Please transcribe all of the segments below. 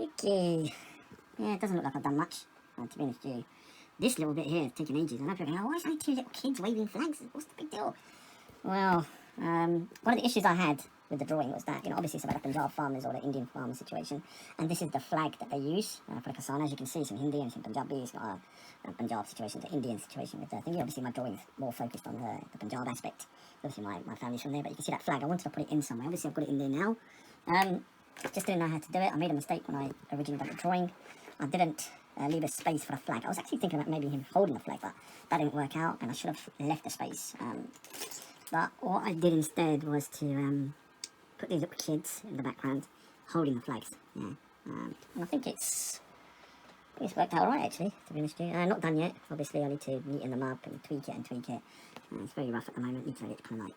Okay. Yeah, it doesn't look like I've done much, to be honest with you. This little bit here is taking ages. And I'm thinking, why is only two little kids waving flags? What's the big deal? Well, one of the issues I had with the drawing was that, obviously it's about the Punjab farmers or the Indian farmer situation. And this is the flag that they use for the KESAN. As you can see, it's in Hindi and it's in Punjabi. It's got a Punjab situation, the Indian situation with the thing. Obviously my drawing's more focused on the Punjab aspect. Obviously my family's from there, but you can see that flag. I wanted to put it in somewhere. Obviously I've got it in there now. Just didn't know how to do it. I made a mistake when I originally did the drawing. I didn't leave a space for the flag. I was actually thinking about maybe him holding the flag, but that didn't work out, and I should have left the space. But what I did instead was to put these little kids in the background holding the flags. Yeah, and I think it's worked out alright actually, to be honest with you. Not done yet. Obviously, I need to neaten them up and tweak it. It's very rough at the moment. Need to let it kind of like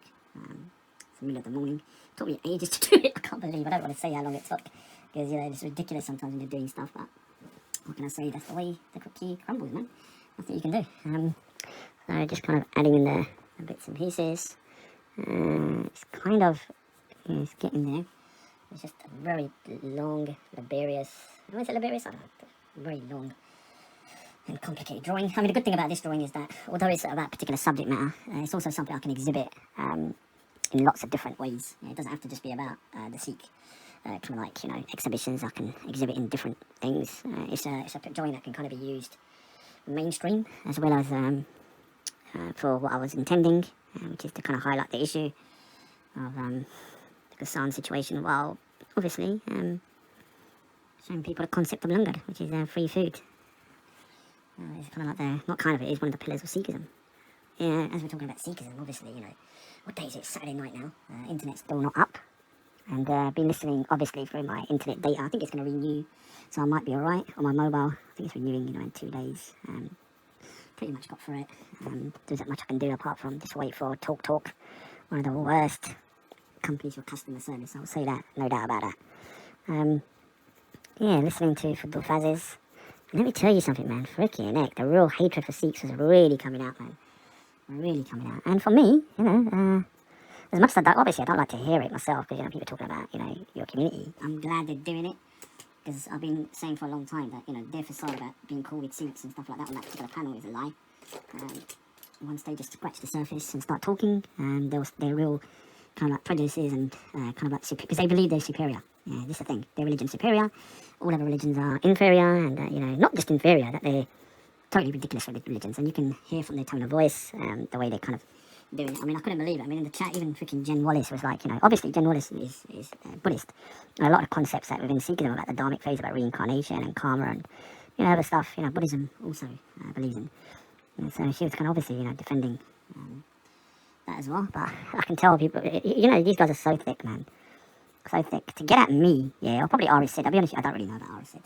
it's the middle of the morning. It took me ages to do it. I can't believe. I don't want to say how long it took because it's ridiculous sometimes when you're doing stuff, but what can I say? That's the way the cookie crumbles, man. Nothing you can do. So just kind of adding in the bits and pieces. It's kind of it's getting there. It's just a very long, laborious. Is it laborious? I don't know. Very long and complicated drawing. I mean, the good thing about this drawing is that although it's about a particular subject matter, it's also something I can exhibit in lots of different ways. It doesn't have to just be about the Sikh. Kind of like, exhibitions I can exhibit in different things. It's a drawing that can kind of be used mainstream as well as for what I was intending, which is to kind of highlight the issue of the KESAN situation, while obviously showing people the concept of langar, which is free food. It's kind of like it is one of the pillars of Sikhism. Yeah, as we're talking about Sikhism, obviously, what day is it? It's Saturday night now. Internet's still not up. And been listening, obviously, through my internet data. I think it's going to renew, so I might be alright on my mobile. I think it's renewing, in 2 days. Pretty much got through it. There's not much I can do apart from just wait for Talk. One of the worst companies for customer service. I'll say that, no doubt about that. Yeah, listening to Fadul Faz's. Let me tell you something, man. Freaking heck, the real hatred for Sikhs is really coming out, man. Really coming out. And for me, as much as obviously I don't like to hear it myself, because people talking about your community. I'm glad they're doing it, because I've been saying for a long time that their facade about being cool with Sikhs and stuff like that on that particular panel is a lie. Once they just scratch the surface and start talking, they're real kind of like prejudices and kind of like because they believe they're superior. Yeah, this is the thing. Their religion's superior. All other religions are inferior, and not just inferior, that they're totally ridiculous religions. And you can hear from their tone of voice, the way they kind of doing it. I mean, I couldn't believe it. I mean, in the chat, even freaking Jen Wallace was like, obviously Jen Wallace is Buddhist. And a lot of concepts that within Sikhism about the dharmic phase, about reincarnation and karma and, other stuff, Buddhism also believes in. And so she was kind of obviously, defending that as well. But I can tell people, these guys are so thick, man. So thick. To get at me, or probably Ari Sid. I'll be honest, I don't really know about Ari Sid.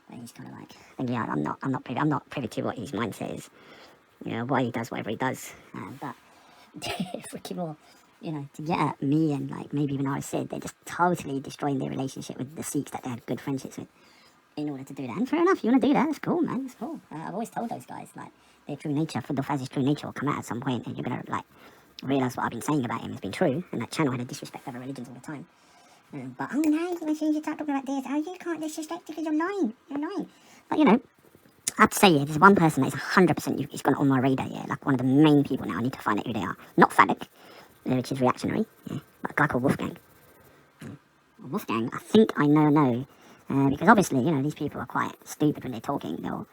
But he's kind of like, thinking, I'm not privy to what his mindset is. Why he does whatever he does. But freaking more, to get at me and like maybe even I said, they're just totally destroying their relationship with the Sikhs that they had good friendships with in order to do that. And fair enough, you want to do that, that's cool, man, that's cool. I've always told those guys, like, their true nature, Fadul Faz's true nature will come out at some point, and you're going to like realise what I've been saying about him has been true, and that channel had a disrespect of other religions all the time. But oh no, when you start talking about this, you can't disrespect because you're lying. But I have to say, there's one person that is 100% he's gone on my radar, like one of the main people now. I need to find out who they are. Not Fadak, which is reactionary, but a guy called Wolfgang. Wolfgang, I think I know, because obviously, these people are quite stupid when they're talking. They'll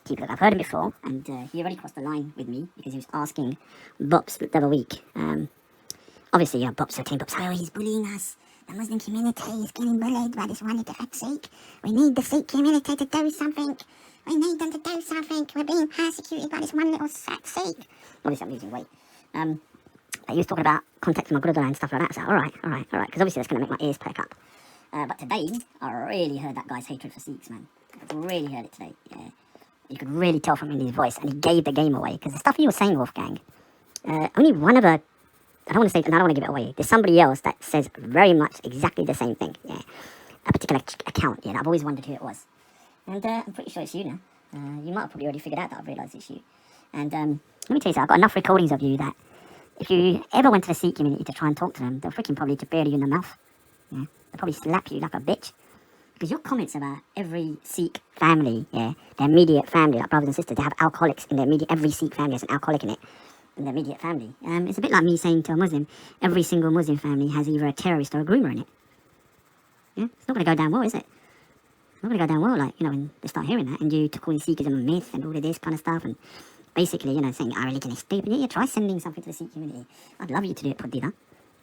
keep it. I've heard him before, and he already crossed the line with me because he was asking Bops the other week. Obviously, Bops are telling Bops, oh, he's bullying us. The Muslim community is getting bullied by this one Sikh. We need the Sikh community to do something. We need them to do something. We're being persecuted by this one little Sikh. Obviously, I'm losing weight. He was talking about contacting my Gurudwara and stuff like that. So, all right. Because obviously that's going to make my ears perk up. But today, I really heard that guy's hatred for Sikhs, man. I really heard it today. Yeah. You could really tell from in his voice. And he gave the game away. Because the stuff he was saying, Wolfgang, only one of a... I don't want to say, and I don't want to give it away. There's somebody else that says very much exactly the same thing. Yeah. A particular account. Yeah. I've always wondered who it was. And I'm pretty sure it's you now. You might have probably already figured out that I've realised it's you. And let me tell you something, I've got enough recordings of you that if you ever went to the Sikh community to try and talk to them, they'll freaking probably just bury you in the mouth. Yeah. They'll probably slap you like a bitch. Because your comments about every Sikh family, yeah, their immediate family, like brothers and sisters, they have alcoholics in their immediate, every Sikh family has an alcoholic in it, in their immediate family. It's a bit like me saying to a Muslim, every single Muslim family has either a terrorist or a groomer in it. Yeah, it's not going to go down well, is it? It's not going to go down well, like, when they start hearing that, and you to calling Sikhism a myth and all of this kind of stuff, and basically, saying our religion is stupid. Yeah, try sending something to the Sikh community. I'd love you to do it, Puddida.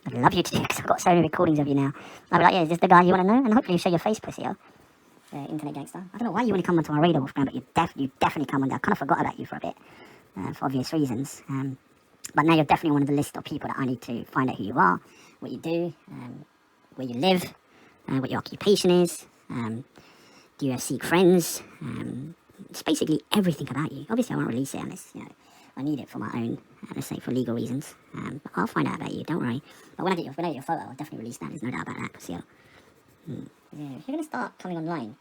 I'd love you to do it, because I've got so many recordings of you now. I'd be like, yeah, is this the guy you want to know? And hopefully you show your face, pussy, yo. Internet gangster. I don't know why you want to come onto my radar, Wolfgang, but you definitely come on there. I kind of forgot about you for a bit, for obvious reasons. But now you're definitely one of the list of people that I need to find out who you are, what you do, where you live, what your occupation is, do you have Sikh friends, it's basically everything about you. Obviously I won't release it unless, I need it for my own, let's say for legal reasons, but I'll find out about you, don't worry. But when I get your photo, I'll definitely release that, there's no doubt about that, so yeah, if you're going to start coming online,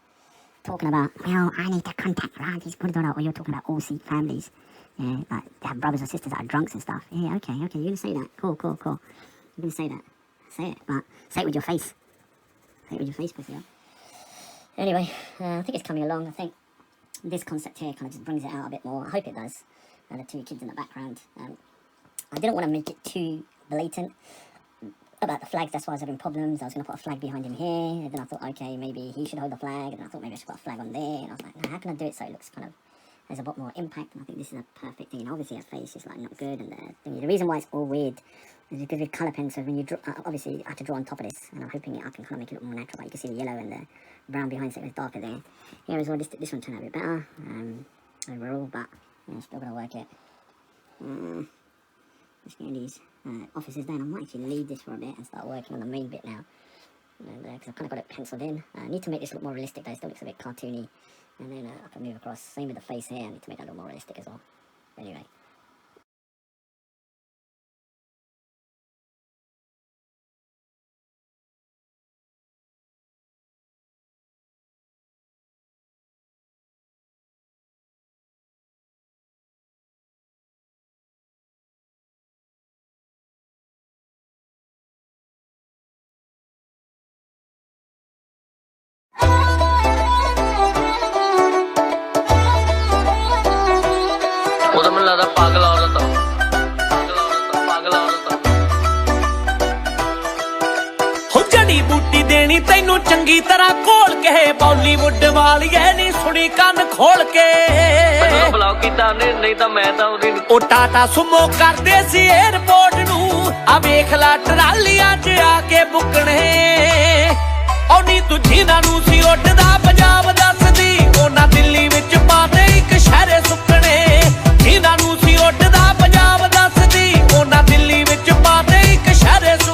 talking about, I need to contact these or you're talking about all Sikh families, yeah, like they have brothers or sisters that are drunks and stuff, yeah, okay, you're going to say that, cool, you're going to say that, say it, but say it with your face, pussy, yeah. Anyway, I think it's coming along. I think this concept here kind of just brings it out a bit more. I hope it does. The two kids in the background. I didn't want to make it too blatant about the flags. That's why I was having problems. I was going to put a flag behind him here. And then I thought, okay, maybe he should hold the flag. And I thought maybe I should put a flag on there. And I was like, no, how can I do it so it looks kind of, has a lot more impact? And I think this is a perfect thing. And obviously her face is like not good. And the reason why it's all weird is because with colour pencils, when you draw, obviously I have to draw on top of this. And I'm hoping I can kind of make it look more natural. But you can see the yellow and the brown behind, so it was darker there. Here as well, this one turned out a bit better overall, but still gonna work it. Just getting these offices down. I might actually leave this for a bit and start working on the main bit now, because I've kind of got it penciled in. I need to make this look more realistic though. It still looks a bit cartoony, and then I can move across. Same with the face here. I need to make that a little more realistic as well. Anyway. ਤੈਨੂੰ ਚੰਗੀ ਤਰ੍ਹਾਂ ਘੋਲ ਕੇ ਬਾਲੀਵੁੱਡ ਵਾਲੀਏ ਨੀ ਸੁਣੀ ਕੰਨ ਖੋਲ ਕੇ ਮੈਨੂੰ block ਕੀਤਾ ਨੇ ਨਹੀਂ ਤਾਂ ਮੈਂ ਤਾਂ ਉਹਦੀ ਉਹ ਟਾਟਾ ਸੁਮੋ ਕਰਦੇ ਸੀ 에어ਪੋਰਟ ਨੂੰ ਆ ਵੇਖ ਲਾ ਟਰਾਲੀਆਂ 'ਚ ਆ ਕੇ ਬੁੱਕਣੇ ਉਹ ਨੀ ਤੂੰ ਜਿਨ੍ਹਾਂ ਨੂੰ ਸੀ ਉੱਡਦਾ ਪੰਜਾਬ ਦੱਸਦੀ ਉਹਨਾਂ ਦਿੱਲੀ ਵਿੱਚ ਪਾਤੇ ਇੱਕ ਸ਼ਹਿਰੇ ਸੁੱਕਣੇ ਜਿਨ੍ਹਾਂ ਨੂੰ ਸੀ ਉੱਡਦਾ ਪੰਜਾਬ ਦੱਸਦੀ ਉਹਨਾਂ ਦਿੱਲੀ ਵਿੱਚ ਪਾਤੇ ਇੱਕ ਸ਼ਹਿਰੇ ਸੁੱਕਣੇ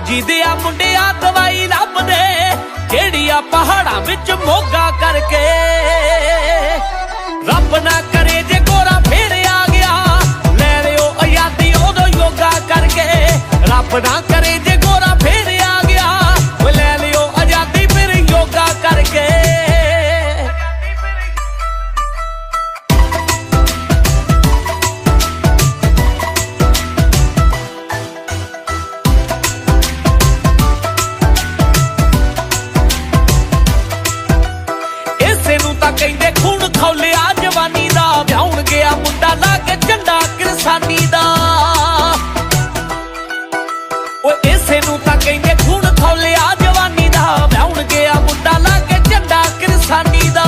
ਜਿਹਦਿਆਂ ਮੁੰਡਿਆਂ ਦਵਾਈ ਲੱਭਦੇ ਜਿਹੜੀਆਂ ਪਹਾੜਾਂ ਵਿੱਚ ਮੋਗਾ ਕਰਕੇ ਰੱਬ ਨਾ ਕਰੇ ਜੇ ਗੋਰਾ ਫੇਰ ਆ ਗਿਆ ਲੈ ਲਿਓ ਆਜ਼ਾਦੀ ਉਦੋਂ ਯੋਗਾ ਕਰਕੇ ਰੱਬ ਨਾ ਕਰੇ ਜੇ ਗੋਰਾ ਫੇਰ ਆ ਗਿਆ ਉਹ ਲੈ ਲਿਓ ਆਜ਼ਾਦੀ ਫਿਰ ਯੋਗਾ ਕਰਕੇ ਕਹਿੰਦੇ ਖੂਨ ਖੌਲਿਆ ਜਵਾਨੀ ਦਾ ਵਿਆਹੁਣ ਗਿਆ ਮੁੰਡਾ ਲਾ ਕੇ ਝੰਡਾ ਕਿਸਾਨੀ ਦਾ ਓਏ ਇਸੇ ਨੂੰ ਤਾਂ ਕਹਿੰਦੇ ਖੂਨ ਖੌਲਿਆ ਜਵਾਨੀ ਦਾ ਵਿਆਹੁਣ ਗਿਆ ਮੁੰਡਾ ਲਾ ਕੇ ਝੰਡਾ ਕਿਸਾਨੀ ਦਾ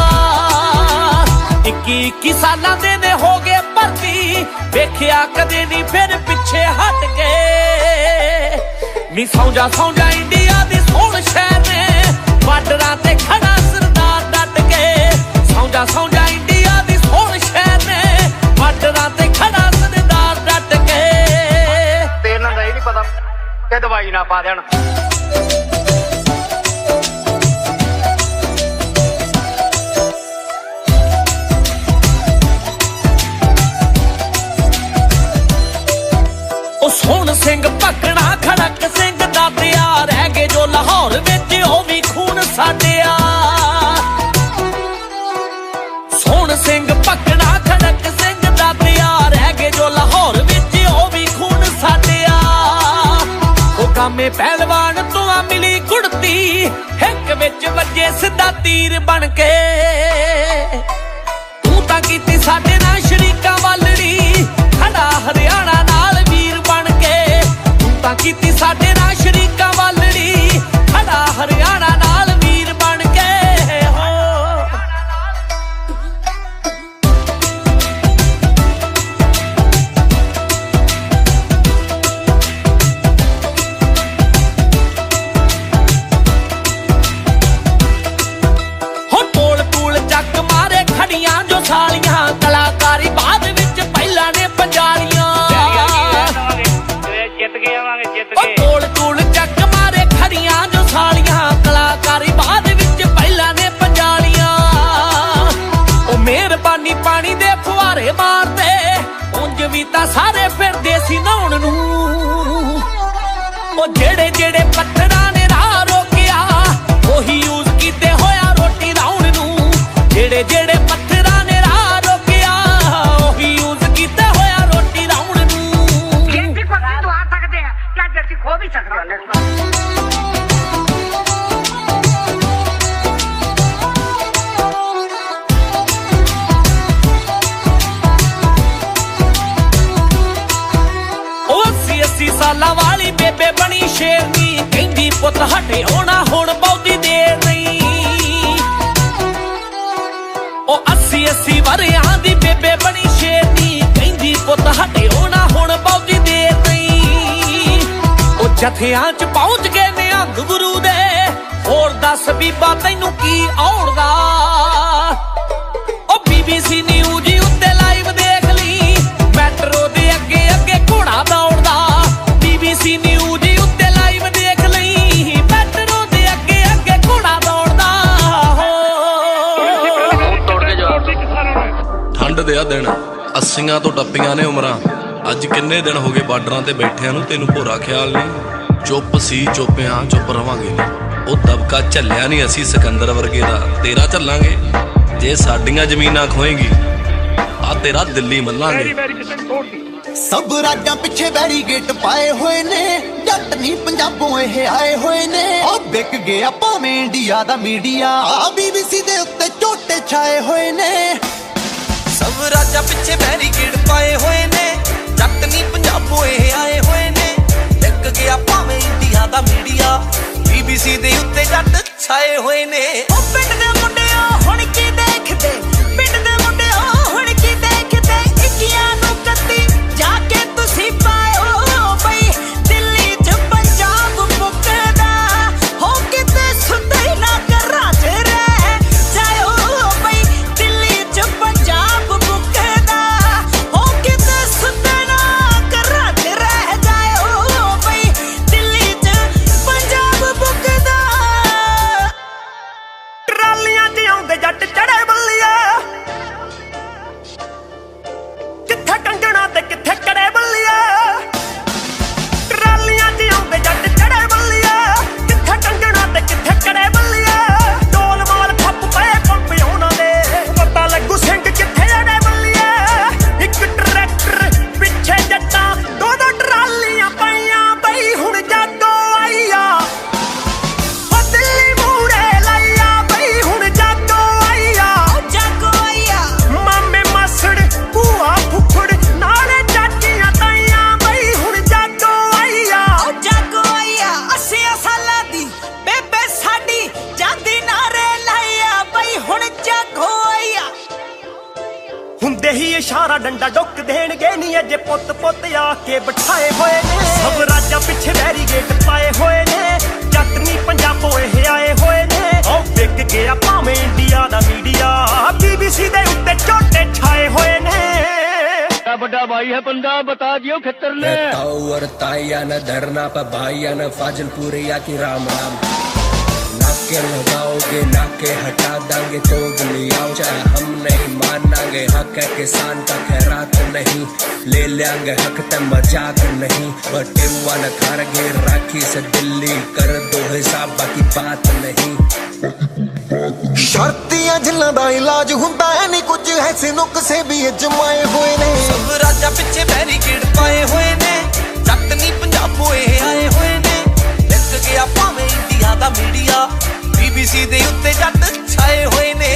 21 ਸਾਲਾਂ ਦੇ ਨੇ ਹੋ ਗਏ ਭਰਤੀ ਵੇਖਿਆ ਕਦੇ ਨਹੀਂ ਫਿਰ ਪਿੱਛੇ ਹਟ ਕੇ ਨੀ ਸੌਂ ਜਾ ਇੰਡੀਆ ਦੀ ਸੋਹਣ ਸ਼ਹਿਰ ਨੇ ਬਾਰਡਰਾਂ ਤੇ ਖੜਾ ਸਰਦਾਰ ਡਟ ਕੇ ਸੌਂ ਜਾ ਇੰਡੀਆ ਦੀ ਸੋਹਣ ਸ਼ਹਿਰ ਨੇ ਬਾਰਡਰਾਂ ਤੇ ਖੜਾ ਸਰਦਾਰ ਡਟ ਕੇ ਤੇ ਇਹਨਾਂ ਦਾ ਇਹ ਨਹੀਂ ਪਤਾ ਕਿ ਦਵਾਈ ਨਾ ਪਾ ਦੇਣ ਸਾਡਿਆ ਸੋਹਣ ਸਿੰਘ ਪੱਕਣਾ ਖੜਕ ਸਿੰਘ ਦਾ ਤਿਆਰ ਰਹਿ ਗਏ ਜੋ ਲਾਹੌਰ ਵਿੱਚ ਉਹ ਵੀ ਖੂਨ ਸਾਡਿਆ ਉਹ ਕਾਮੇ ਪਹਿਲਵਾਨ ਤੋਂ ਆ ਮਿਲੀ ਕੁੜਤੀ ਹਿੱਕ ਵਿੱਚ ਵੱਜੇ ਸਿੱਧਾ ਤੀਰ ਬਣ ਕੇ ਤੂੰ ਤਾਂ ਕੀਤੀ ਸਾਡੇ ਨਾਲ ਸ਼ਰੀਕਾਂ ਵਾਲੜੀ ਖੜਾ ਹਰਿਆਣਾ ਨਾਲ ਵੀਰ ਬਣ ਕੇ ਤੂੰ ਤਾਂ ਕੀਤੀ ਸਾਡੇ ਨਾਲ ਸ਼ਰੀਕਾਂ ਵਾਲੜੀ ਖੜਾ ਹਰਿਆਣਾ ਨਾਲ ਵੀਰ ਬਣ ਕੇ ਸਾਲੀਆਂ ਕਲਾਕਾਰੀ ਬਾਅਦ ਵਿੱਚ ਪਹਿਲਾਂ ਨੇ ਪੰਜਾਲੀਆਂ ਜਿੱਤ ਕੇ ਆਵਾਂਗੇ ਜਿੱਤ ਕੇ ਕੋਲ ਕੋਲ ਚੱਕ ਮਾਰੇ ਖੜੀਆਂ ਜੋ ਸਾਲੀਆਂ ਕਲਾਕਾਰੀ ਬਾਅਦ ਵਿੱਚ ਪਹਿਲਾਂ ਨੇ ਪੰਜਾਲੀਆਂ ਉਹ ਮਿਹਰਬਾਨੀ ਪਾਣੀ ਦੇ ਫੁਹਾਰੇ ਮਾਰਦੇ ਉਂਝ ਵੀ ਤਾਂ ਸਾਰੇ ਫਿਰਦੇ ਸੀ ਨਹਾਉਣ ਨੂੰ ਉਹ ਜਿਹੜੇ ਜਿਹੜੇ ਪੱਥਰਾਂ ਨੇ ਰਾਹ ਰੋਕਿਆ ਉਹੀ ਯੂਜ਼ ਕੀਤੇ ਹੋਇਆ ਰੋਟੀ ਲਾਉਣ ਨੂੰ ਜਿਹੜੇ ਜਿਹੜੇ ਪੱਥਰਾਂ ਨੇ ਰਾਹ ਰੋਕਿਆ ਉਹੀ ਯੂਜ਼ ਕੀਤਾ ਹੋਇਆ ਰੋਟੀ ਲਾਉਣ ਨੂੰ ਜਿੰਦੀ ਪੱਤੀ ਤੋਂ ਆ ਸਕਦੇ ਆ ਕਿ ਅੱਜ ਅਸੀਂ ਖੋ ਵੀ ਸਕਦੇ ਹਾਂ ਉਹ 80 ਸਾਲਾਂ ਵਾਲੀ ਬੇਬੇ ਬਣੀ ਸ਼ੇਰਨੀ ਕਹਿੰਦੀ ਪੁੱਤ ਹਟੇ ਹੋਣਾ ਹੁਣ ਬਹੁਤੀ ਦੇਰ ਨਹੀਂ ਉਹ 80 ਵਰਿਆਂ ਦੀ ਬੇਬੇ ਬਣੀ ਸ਼ੇਰਨੀ ਕਹਿੰਦੀ ਪੁੱਤ ਹਟੇ ਹੋਣਾ ਹੁਣ ਬਹੁਤੀ ਦੇਰ ਨਹੀਂ ਉਹ ਜਥਿਆਂ ਚ ਪਹੁੰਚ ਗਏ ਨਿਹੰਗ ਗੁਰੂ ਦੇ ਹੋਰ ਦੱਸ ਬੀਬਾ ਤੈਨੂੰ ਕੀ ਔੜਦਾ ਉਹ BBC ਨਿਊਜ਼ ਉੱਤੇ ਲਾਈਵ ਦੇਖ ਲਈ ਮੈਟਰੋ ਦੇ ਅੱਗੇ ਅੱਗੇ ਘੋੜਾ ਦੌੜਦਾ BBC ਨਿਊਜ਼ ਉੱਤੇ ਲਾਈਵ ਦੇਖ ਲਈ ਮੈਟਰੋ ਦੇ ਅੱਗੇ ਅੱਗੇ ਘੋੜਾ ਦੌੜਦਾ ਠੰਡ ਦੇ ਆ ਦਿਨ 80 ਤੋਂ ਟੱਪੀਆਂ ਨੇ ਉਮਰਾਂ ਅੱਜ ਕਿੰਨੇ ਦਿਨ ਹੋ ਗਏ ਬਾਰਡਰਾਂ ਤੇ ਬੈਠਿਆਂ ਨੂੰ ਤੈਨੂੰ ਭੋਰਾ ਖਿਆਲ ਨਹੀਂ ਚੁੱਪ ਸੀ ਚੁੱਪਿਆਂ ਚੁੱਪ ਰਵਾਂਗੇ ਉਹ ਦਬਕਾ ਝੱਲਿਆ ਨਹੀਂ ਅਸੀਂ ਸਿਕੰਦਰ ਵਰਗੇ ਦਾ ਤੇਰਾ ਝੱਲਾਂਗੇ ਜੇ ਸਾਡੀਆਂ ਜ਼ਮੀਨਾਂ ਖੋਏਗੀ ਆ ਤੇਰਾ ਦਿੱਲੀ ਮੱਲਾਂਗੇ ਸਭ ਰਾਜਾਂ ਪਿੱਛੇ ਬੈਰੀਗੇਟ ਪਾਏ ਹੋਏ ਨੇ ਜੱਟ ਨਹੀਂ ਪੰਜਾਬੋਂ ਇਹ ਆਏ ਹੋਏ ਨੇ ਉਹ ਵਿਕ ਗਿਆ ਭਾਵੇਂ ਇੰਡੀਆ ਦਾ ਮੀਡੀਆ BBC ਦੇ ਉੱਤੇ ਝੋਟੇ ਛਾਏ ਹੋਏ ਨੇ ਸਭ ਰਾਜਾਂ ਪਿੱਛੇ ਬੈਰੀਕੇਡ ਪਾਏ ਹੋਏ ਨੇ ਜੱਟ ਨਹੀਂ ਪੰਜਾਬੋਂ ਇਹ ਆਏ ਹੋਏ ਨੇ ਵਿਕ ਗਿਆ ਭਾਵੇਂ ਇੰਡੀਆ ਦਾ ਮੀਡੀਆ BBC ਦੇ ਉੱਤੇ ਜੱਟ ਛਾਏ ਹੋਏ ਨੇ ਉਹ ਪਿੰਡ ਦੇ ਮੁੰਡਿਓ ਹੁਣ ਕੀ ਦੇਖਦੇ ਪਿੰਡ ਦੇ ਮੁੰਡਿਓ ਹੁਣ ਕੀ ਦੇਖਦੇ 21 ਨੂੰ 31 ਜਾ ਕੇ ਤੁਸੀਂ ਪਾਇਓ ਬਈ ਦਿੱਲੀ ਚ ਪੰਜਾਬ ਮੁੱਕਦਾ ਹੋ ਕਿਤੇ ਸੁੱਤੇ ਨਾ ਘਰਾਂ ਚ ਰਹਿ ਜਾਇਓ ਬਈ ਦਿੱਲੀ ਚ ਪੰਜਾਬ ਮੁੱਕਦਾ ਹੋ ਕਿਤੇ ਸੁੱਤੇ ਨਾ ਘਰਾਂ ਚ ਰਹਿ ਜਾਇਓ ਬਈ ਦਿੱਲੀ ਚ ਪੰਜਾਬ ਮੁੱਕਦਾ ਟਰਾਲੀਆਂ 'ਚ ਆਉਂਦੇ ਜੱਟ ਚੜੇ ਬੱਲੀਆ ਕਿੱਥੇ ਕੰਗਣਾ ਤੇ ਕਿੱਥੇ ਕੜੇ ਬੱਲੀਆ ਟਰਾਲੀਆਂ 'ਚ ਆਉਂਦੇ ਜੱਟ ਚੜੇ ਬੱਲੀਆ ਕਿੱਥੇ ਕੰਗਣਾ ਤੇ ਕਿੱਥੇ ਕੜੇ ਬੱਲੀਆ ਢੋਲ ਮਾਲ ਖੱਪ ਪਏ ਪੰਪ ਉਹਨਾਂ ਦੇ ਪਤਾ ਲੱਗੂ ਸਿੰਘ ਕਿੱਥੇ ਅੜੇ ਬੱਲੀਆ ਇੱਕ ਟਰੈਕਟਰ ਪਿੱਛੇ ਜੱਟਾਂ ਦੋ ਟਰਾਲੀਆਂ ਪਈਆਂ ਬਈ ਹੁਣ ਜਾਗੋ ਆਈਆ ਉਹ ਦਿੱਲੀ ਮੂਹਰੇ ਲਾਈਆ ਬਈ ਹੁਣ ਜਾਗੋ ਆਈਆ ਮਾਮੇ ਮਾਸੜ ਭੂਆ ਫੁੱਫੜ ਨਾਲੇ ਚਾਚੀਆਂ ਤਾਈਆਂ ਬਈ ਹੁਣ ਜਾਗੋ ਆਈਆ 80 ਸਾਲਾਂ ਦੀ ਬੇਬੇ ਸਾਡੀ ਜਾਂਦੀ ਨਾਰੇ ਲਾਇਆ ਬਈ ਹੁਣ ਜਾਗੋ ਆਈਆ ਹੁੰਦੇ ਹੀ ਇਸ਼ਾਰਾ ਡੰਡਾ ਡੁੱਕ ਦੇਣਗੇ ਨਹੀਂ ਅਜੇ ਪੁੱਤ ਪੁੱਤ ਆ ਕੇ ਬਿਠਾਏ ਹੋਏ ਨੇ ਸਭ ਰਾਜਾਂ ਪਿੱਛੇ ਬੈਰੀਗੇਟ ਪਾਏ ਹੋਏ ਨੇ ਜੱਟ ਨਹੀਂ ਪੰਜਾਬੋਂ ਇਹ ਆਏ ਹੋਏ ਨੇ ਉਹ ਵਿਕ ਗਿਆ ਭਾਵੇਂ ਇੰਡੀਆ ਦਾ ਮੀਡੀਆ BBC ਦੇ ਉੱਤੇ ਝੋਟੇ ਛਾਏ ਹੋਏ ਨੇ बड़ा भाई है बंदा बता दियो खतर ने ताऊ और ताइया न धरना पर भाइया न फाजलपुरिया की राम राम नाके लगाओगे नाके हटा देंगे तो आओ चाहे हम नहीं मानांगे हक है किसान का खैरात नहीं ले लेंगे हक ते मजाक नहीं बटे न खारगे राखी से दिल्ली कर दो हिसाब बाकी बात नहीं ਸ਼ਰਤੀਆਂ ਜਿਨ੍ਹਾਂ ਦਾ ਇਲਾਜ ਹੁੰਦਾ ਐ ਨਹੀਂ ਕੁਝ ਐਸੇ ਨੁਕਸੇ ਵੀ ਅਜਮਾਏ ਹੋਏ ਨੇ ਸਭ ਰਾਜਾਂ ਪਿੱਛੇ ਬੈਰੀਕੇਡ ਪਾਏ ਹੋਏ ਨੇ ਜੱਟ ਨਹੀਂ ਪੰਜਾਬੋਂ ਇਹ ਆਏ ਹੋਏ ਨੇ ਲਿਖ ਗਿਆ ਭਾਵੇਂ ਇੰਡੀਆ ਦਾ ਮੀਡੀਆ BBC ਦੇ ਉੱਤੇ ਜੱਟ ਛਾਏ ਹੋਏ ਨੇ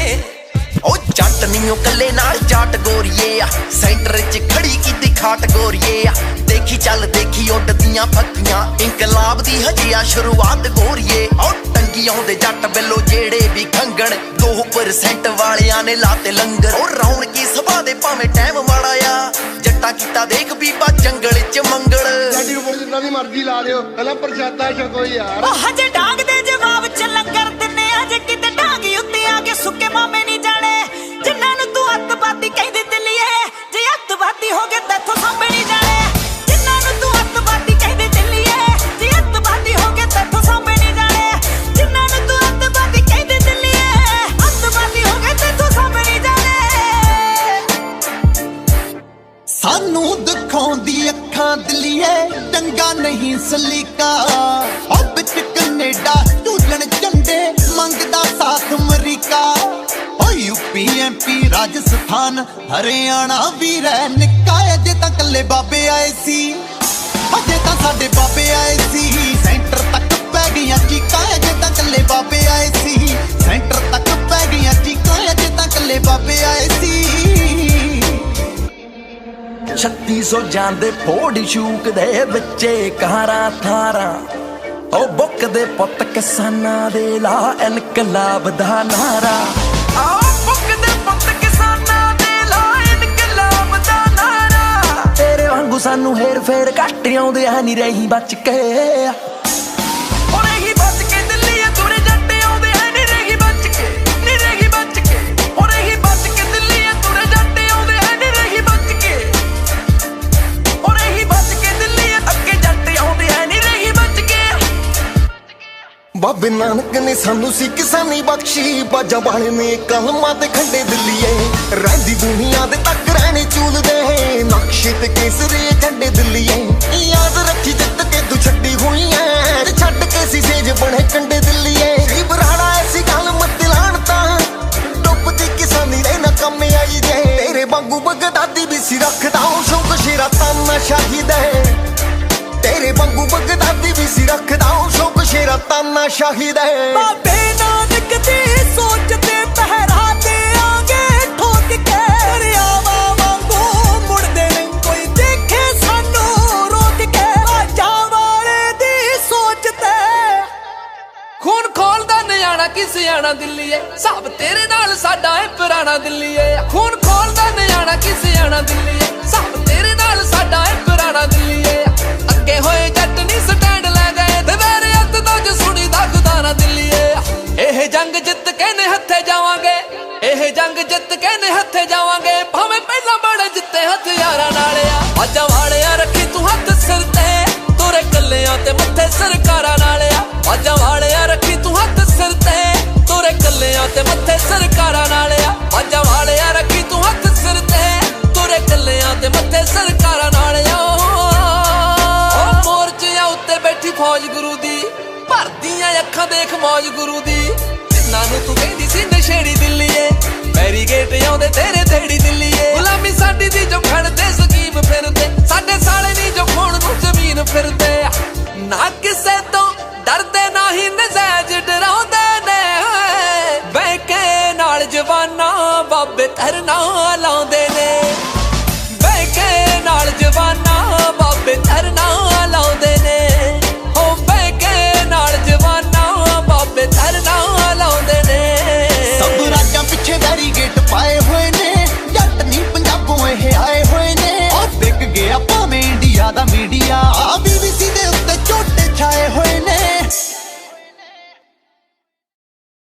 ਉਹ ਜੱਟ ਨਹੀਂ ਉਹ ਕੱਲੇ ਨਾਲ ਜਾਟ ਗੋਰੀਏ ਆ ਸੈਂਟਰ 'ਚ ਖੜੀ ਕੀਤੀ ਖਾਟ ਗੋਰੀਏ ਆ ਦੇਖੀ ਚੱਲ ਦੇਖੀ ਉੱਡਦੀਆਂ ਫੱਕੀਆਂ ਇਨਕਲਾਬ ਦੀ ਹਜੇ ਆ ਸ਼ੁਰੂਆਤ ਗੋਰੀਏ ਉਹ ਟੰਗੀ ਆਉਂਦੇ ਜੱਟ ਵੱਲੋਂ ਜਿਹੜੇ ਵੀ ਖੰਗਣ 2% ਵਾਲਿਆਂ ਨੇ ਲਾਤੇ ਲੰਗਰ ਉਹ ਰੌਣਕੀ ਸਭਾ ਦੇ ਭਾਵੇਂ ਟਾਈਮ ਮਾੜਾ ਆ ਜੱਟਾ ਕੀਤਾ ਦੇਖ ਬੀਬਾ ਜੰਗਲ 'ਚ ਮੰਗਲ ਸਾਡੀ ਉਮਰ ਜਿੰਨਾ ਦੀ ਮਰਜ਼ੀ ਲਾ ਦਿਓ ਪਹਿਲਾਂ ਪ੍ਰਸ਼ਾਦਾ ਛਕੋ ਯਾਰ ਉਹ ਹਜੇ ਡਾਂਗ ਦੇ ਜਵਾਬ ਚ ਲੰਗਰ ਦਿੰਨੇ ਅਜੇ ਕਿਤੇ ਡਾਂਗੀ ਉੱਤੇ ਆ ਕੇ ਸੁੱਕੇ ਮਾਮੇ ਨਹੀਂ ਜਾਣੇ ਜਿੰਨਾਂ ਨੂੰ ਤੂੰ ਅੱਤਵਾਦੀ ਕਹਿੰਦੀ ਦਿੱਲੀਏ ਜੇ ਅੱਤਵਾਦੀ ਹੋ ਗਏ ਤੇਥੋਂ ਸਾਂਭੇ ਨਹੀਂ ਜਾਣੇ ਜਿੰਨਾਂ ਨੂੰ ਤੂੰ ਅੱਤਵਾਦੀ ਕਹਿੰਦੀ ਦਿੱਲੀਏ ਜੇ ਅੱਤਵਾਦੀ ਹੋ ਗਏ ਤੇਥੋਂ ਸਾਂਭੇ ਨਹੀਂ ਜਾਣੇ ਜਿੰਨਾਂ ਨੂੰ ਤੂੰ ਅੱਤਵਾਦੀ ਕਹਿੰਦੀ ਦਿੱਲੀਏ ਅੱਤਵਾਦੀ ਹੋ ਗਏ ਤੇਥੋਂ ਸਾਂਭੇ ਨਹੀਂ ਜਾਣੇ ਸਾਨੂੰ ਦਿਖਾਉਂਦੀ ਅੱਖਾਂ ਦਿੱਲੀਏ ਚੰਗਾ ਨਹੀਂ ਸਲੀਕਾ ਉਹ ਵਿੱਚ ਕੈਨੇਡਾ ਝੂਲਣ ਝੰਡੇ ਮੰਗਦਾ ਸਾਥ ਅਮਰੀਕਾ ਓ UP MP ਰਾਜਸਥਾਨ ਹਰਿਆਣਾ ਵੀ ਰਹਿ ਨਿੱਕਾ ਅਜੇ ਤਾਂ ਕੱਲੇ ਬਾਬੇ ਆਏ ਸੀ ਅਜੇ ਤਾਂ ਸਾਡੇ ਬਾਬੇ ਆਏ ਸੀ ਸੈਂਟਰ ਤੱਕ ਪੈ ਗਈਆਂ ਚੀਕਾਂ ਅਜੇ ਤਾਂ ਕੱਲੇ ਬਾਬੇ ਆਏ ਸੀ ਸੈਂਟਰ ਤੱਕ ਪੈ ਗਈਆਂ ਚੀਕਾਂ ਅਜੇ ਤਾਂ ਕੱਲੇ ਬਾਬੇ ਆਏ ਸੀ 3600 ਜਾਂਦੇ ਫੋੜੀ ਸ਼ੂਕ ਦੇ ਬੱਚੇ ਕਾਰਾਂ ਥਾਰਾਂ ਉਹ ਬੁੱਕ ਦੇ ਪੁੱਤ ਕਿਸਾਨਾਂ ਦੇ ਲਾ ਇਨਕਲਾਬ ਦਾ ਨਾਰਾ ਆਹ ਬੁੱਕ ਦੇ ਪੁੱਤ ਕਿਸਾਨਾਂ ਦੇ ਲਾ ਇਨਕਲਾਬ ਦਾ ਨਾਰਾ ਤੇਰੇ ਵਾਂਗੂ ਸਾਨੂੰ ਹੇਰ ਫੇਰ ਘੱਟ ਆਉਂਦੇ ਆ ਨਹੀਂ ਰਹੀ ਬਚ ਕੇ ਹੁਣ ਇਹੀ ਬਚ ਕੇ ਦਿੱਲੀ ਤੁਰੇ ਜੱਟ ਆਉਂਦੇ ਆ ਨਹੀਂ ਰਹੀ ਬਚ ਕੇ ਨਹੀਂ ਰਹੀ ਬਚ ਕੇ ਹੁਣ ਇਹੀ ਬਚ ਕੇ ਦਿੱਲੀ ਤੁਰੇ ਜੱਟ ਆਉਂਦੇ ਆ ਨਹੀਂ ਰਹੀ ਬਚ ਕੇ ਹੁਣ ਇਹੀ ਬਚ ਕੇ ਦਿੱਲੀ ਅੱਗੇ ਜੱਟ ਆਉਂਦੇ ਆ ਨਹੀਂ ਰਹੀ ਬਚ ਕੇ ਬਾਬੇ ਨਾਨਕ ਨੇ ਸਾਨੂੰ ਸੀ ਕਿਸਾਨੀ ਬਖਸ਼ੀ ਬਾਜਾਂ ਵਾਲੇ ਨੇ ਕਲਮਾਂ ਤੇ ਖੰਡੇ ਦਿੱਲੀਏ ਰਹਿੰਦੀ ਦੁਨੀਆ ਦੇ ਤੱਕ ਰਹਿਣੇ ਚੂਲਦੇ ਨਕਸ਼ੇ ਤੇ ਕੇਸਰੀ ਝੰਡੇ ਦਿੱਲੀਏ ਯਾਦ ਰੱਖੀ ਜਿੱਤ ਕੇ ਤੂੰ ਛੱਡੀ ਹੋਈ ਐ ਤੇ ਛੱਡ ਕੇ ਸੀ ਸੇਜ ਬਣੇ ਕੰਡੇ ਦਿੱਲੀਏ ਸੀ ਬਰਾੜਾ ਐਸੀ ਗੱਲ ਮਤ ਲਾਣ ਤਾਂ ਡੁੱਬਦੀ ਕਿਸਾਨੀ ਦੇ ਨਾ ਕੰਮ ਆਈ ਜੇ ਤੇਰੇ ਵਾਂਗੂ ਬਗਦਾਦੀ ਵੀ ਸੀ ਰੱਖਦਾ ਉਹ ਸ਼ੌਕ ਸ਼ੇਰਾ ਤਾਨਾ ਸ਼ਾਹਿਦ ਹੈ ਤੇਰੇ ਵਾਂਗੂ ਬਗਦਾਦੀ ਵੀ ਸੀ ਰੱਖਦਾ ਉਹ ਸ਼ੌਕ ਸ਼ੇਰਾ ਤਾਨਾ ਸ਼ਾਹਿਦ ਹੈ ਬਾਬੇ ਨਾਨਕ ਦੀ ਸੋਚ ਤੇ ਪਹਿਰਾ ਦੇਾਂਗੇ ਠੋਕ ਕੇ ਦਰਿਆਵਾਂ ਵਾਂਗੂ ਮੁੜਦੇ ਨਹੀਂ ਕੋਈ ਦੇਖੇ ਸਾਨੂੰ ਰੋਕ ਕੇ ਬਾਜਾਂ ਵਾਲੇ ਦੀ ਸੋਚ ਤੇ ਖੂਨ ਖੋਲਦਾ ਨਿਆਣਾ ਕਿ ਸਿਆਣਾ ਦਿੱਲੀਏ ਸਭ ਤੇਰੇ ਨਾਲ ਸਾਡਾ ਏ ਪੁਰਾਣਾ ਦਿੱਲੀਏ ਖੂਨ ਖੋਲਦਾ ਨਿਆਣਾ ਕਿ ਸਿਆਣਾ ਦਿੱਲੀਏ ਸਭ ਤੇਰੇ ਨਾਲ ਸਾਡਾ ਏ ਪੁਰਾਣਾ ਦਿੱਲੀਏ ਅੱਗੇ ਹੋਏ ਜੱਟ ਨਹੀਂ ਸਟੈਂਡ ਲੈ ਗਏ ਤੇ ਮੇਰੇ ਹੱਥ ਤੋਂ ਜੋ ਸੁਣੀ ਦਾ ਖੁਦਾ ਨਾ ਦਿੱਲੀਏ ਇਹ ਜੰਗ ਜਿੱਤ ਕੇ ਨੇ ਹੱਥੇ ਜਾਵਾਂਗੇ ਇਹ ਜੰਗ ਜਿੱਤ ਕੇ ਨੇ ਹੱਥੇ ਜਾਵਾਂਗੇ ਭਾਵੇਂ ਪਹਿਲਾਂ ਬੜੇ ਜਿੱਤੇ ਹਥਿਆਰਾਂ ਨਾਲ ਆ ਬਾਜਾਂ ਵਾਲਿਆ ਰੱਖੀ ਤੂੰ ਹੱਥ ਸਿਰ ਤੇ ਤੁਰੇ ਕੱਲਿਆਂ ਤੇ ਮੱਥੇ ਸਰਕਾਰਾਂ ਨਾਲ ਆ ਬਾਜਾਂ ਵਾਲਿਆ ਰੱਖੀ ਤੂੰ ਹੱਥ ਸਿਰ ਤੇ ਤੁਰੇ ਕੱਲਿਆਂ ਤੇ ਮੱਥੇ ਸਰਕਾਰਾਂ ਨਾਲ ਆ ਬਾਜਾਂ ਵਾਲਿਆ ਰੱਖੀ ਤੂੰ ਹੱਥ ਸਿਰ ਤੇ ਤੁਰੇ ਕੱਲਿਆਂ ਤੇ ਮੱਥੇ ਸਰਕਾਰਾਂ ਨਾਲ ਆ ਉਹ ਮੋਰਚਿਆਂ ਉੱਤੇ ਬੈਠੀ ਫੌਜ ਗੁਰੂ ਦੀ ਭਰਦੀਆਂ ਅੱਖਾਂ ਦੇਖ ਮੌਜ ਗੁਰੂ ਦੀ ਜਿੰਨਾਂ ਨੂੰ ਤੂੰ ਕਹਿੰਦੀ ਸੀ ਨਸ਼ੇੜੀ ਦਿੱਲੀਏ ਬੈਰੀਗੇਟ ਆਉਂਦੇ ਤੇਰੇ ਥੇੜੀ ਦਿੱਲੀਏ ਗੁਲਾਮੀ ਸਾਡੀ ਦੀ ਜੋ ਖੜਦੇ ਸਕੀਮ ਫਿਰਦੇ ਸਾਡੇ ਸਾਲੇ ਨਹੀਂ ਜੋ ਖੋਣ ਨੂੰ ਜ਼ਮੀਨ ਫਿਰਦੇ ਨਾ ਕਿਸੇ ਤੋਂ ਡਰਦੇ ਨਾ ਹੀ ਨਜ਼ਾਇਜ਼ ਡਰਾਉਂਦੇ ਨੇ ਬੈਕੇ ਨਾਲ ਜਵਾਨਾਂ ਬਾਬੇ ਧਰਨਾ ਲਾਉਂਦੇ ਨੇ ਬੈਕੇ ਨਾਲ ਜਵਾਨਾਂ ਬਾਬੇ ਧਰਨਾ ਲਾਉਂਦੇ ਨੇ ਹੋ ਬੈਕੇ ਨਾਲ ਜਵਾਨਾਂ ਬਾਬੇ ਧਰਨਾ ਲਾਉਂਦੇ ਨੇ ਸਭ ਰਾਜਾਂ ਪਿੱਛੇ ਬੈਰੀਗੇਟ ਪਾਏ ਹੋਏ ਨੇ ਜੱਟ ਨਹੀਂ ਪੰਜਾਬੋਂ ਇਹ ਆਏ ਹੋਏ ਨੇ ਉਹ ਵਿਕ ਗਿਆ ਭਾਵੇਂ ਇੰਡੀਆ ਦਾ ਮੀਡੀਆ BBC ਦੇ ਉੱਤੇ ਝੋਟੇ ਛਾਏ ਹੋਏ ਨੇ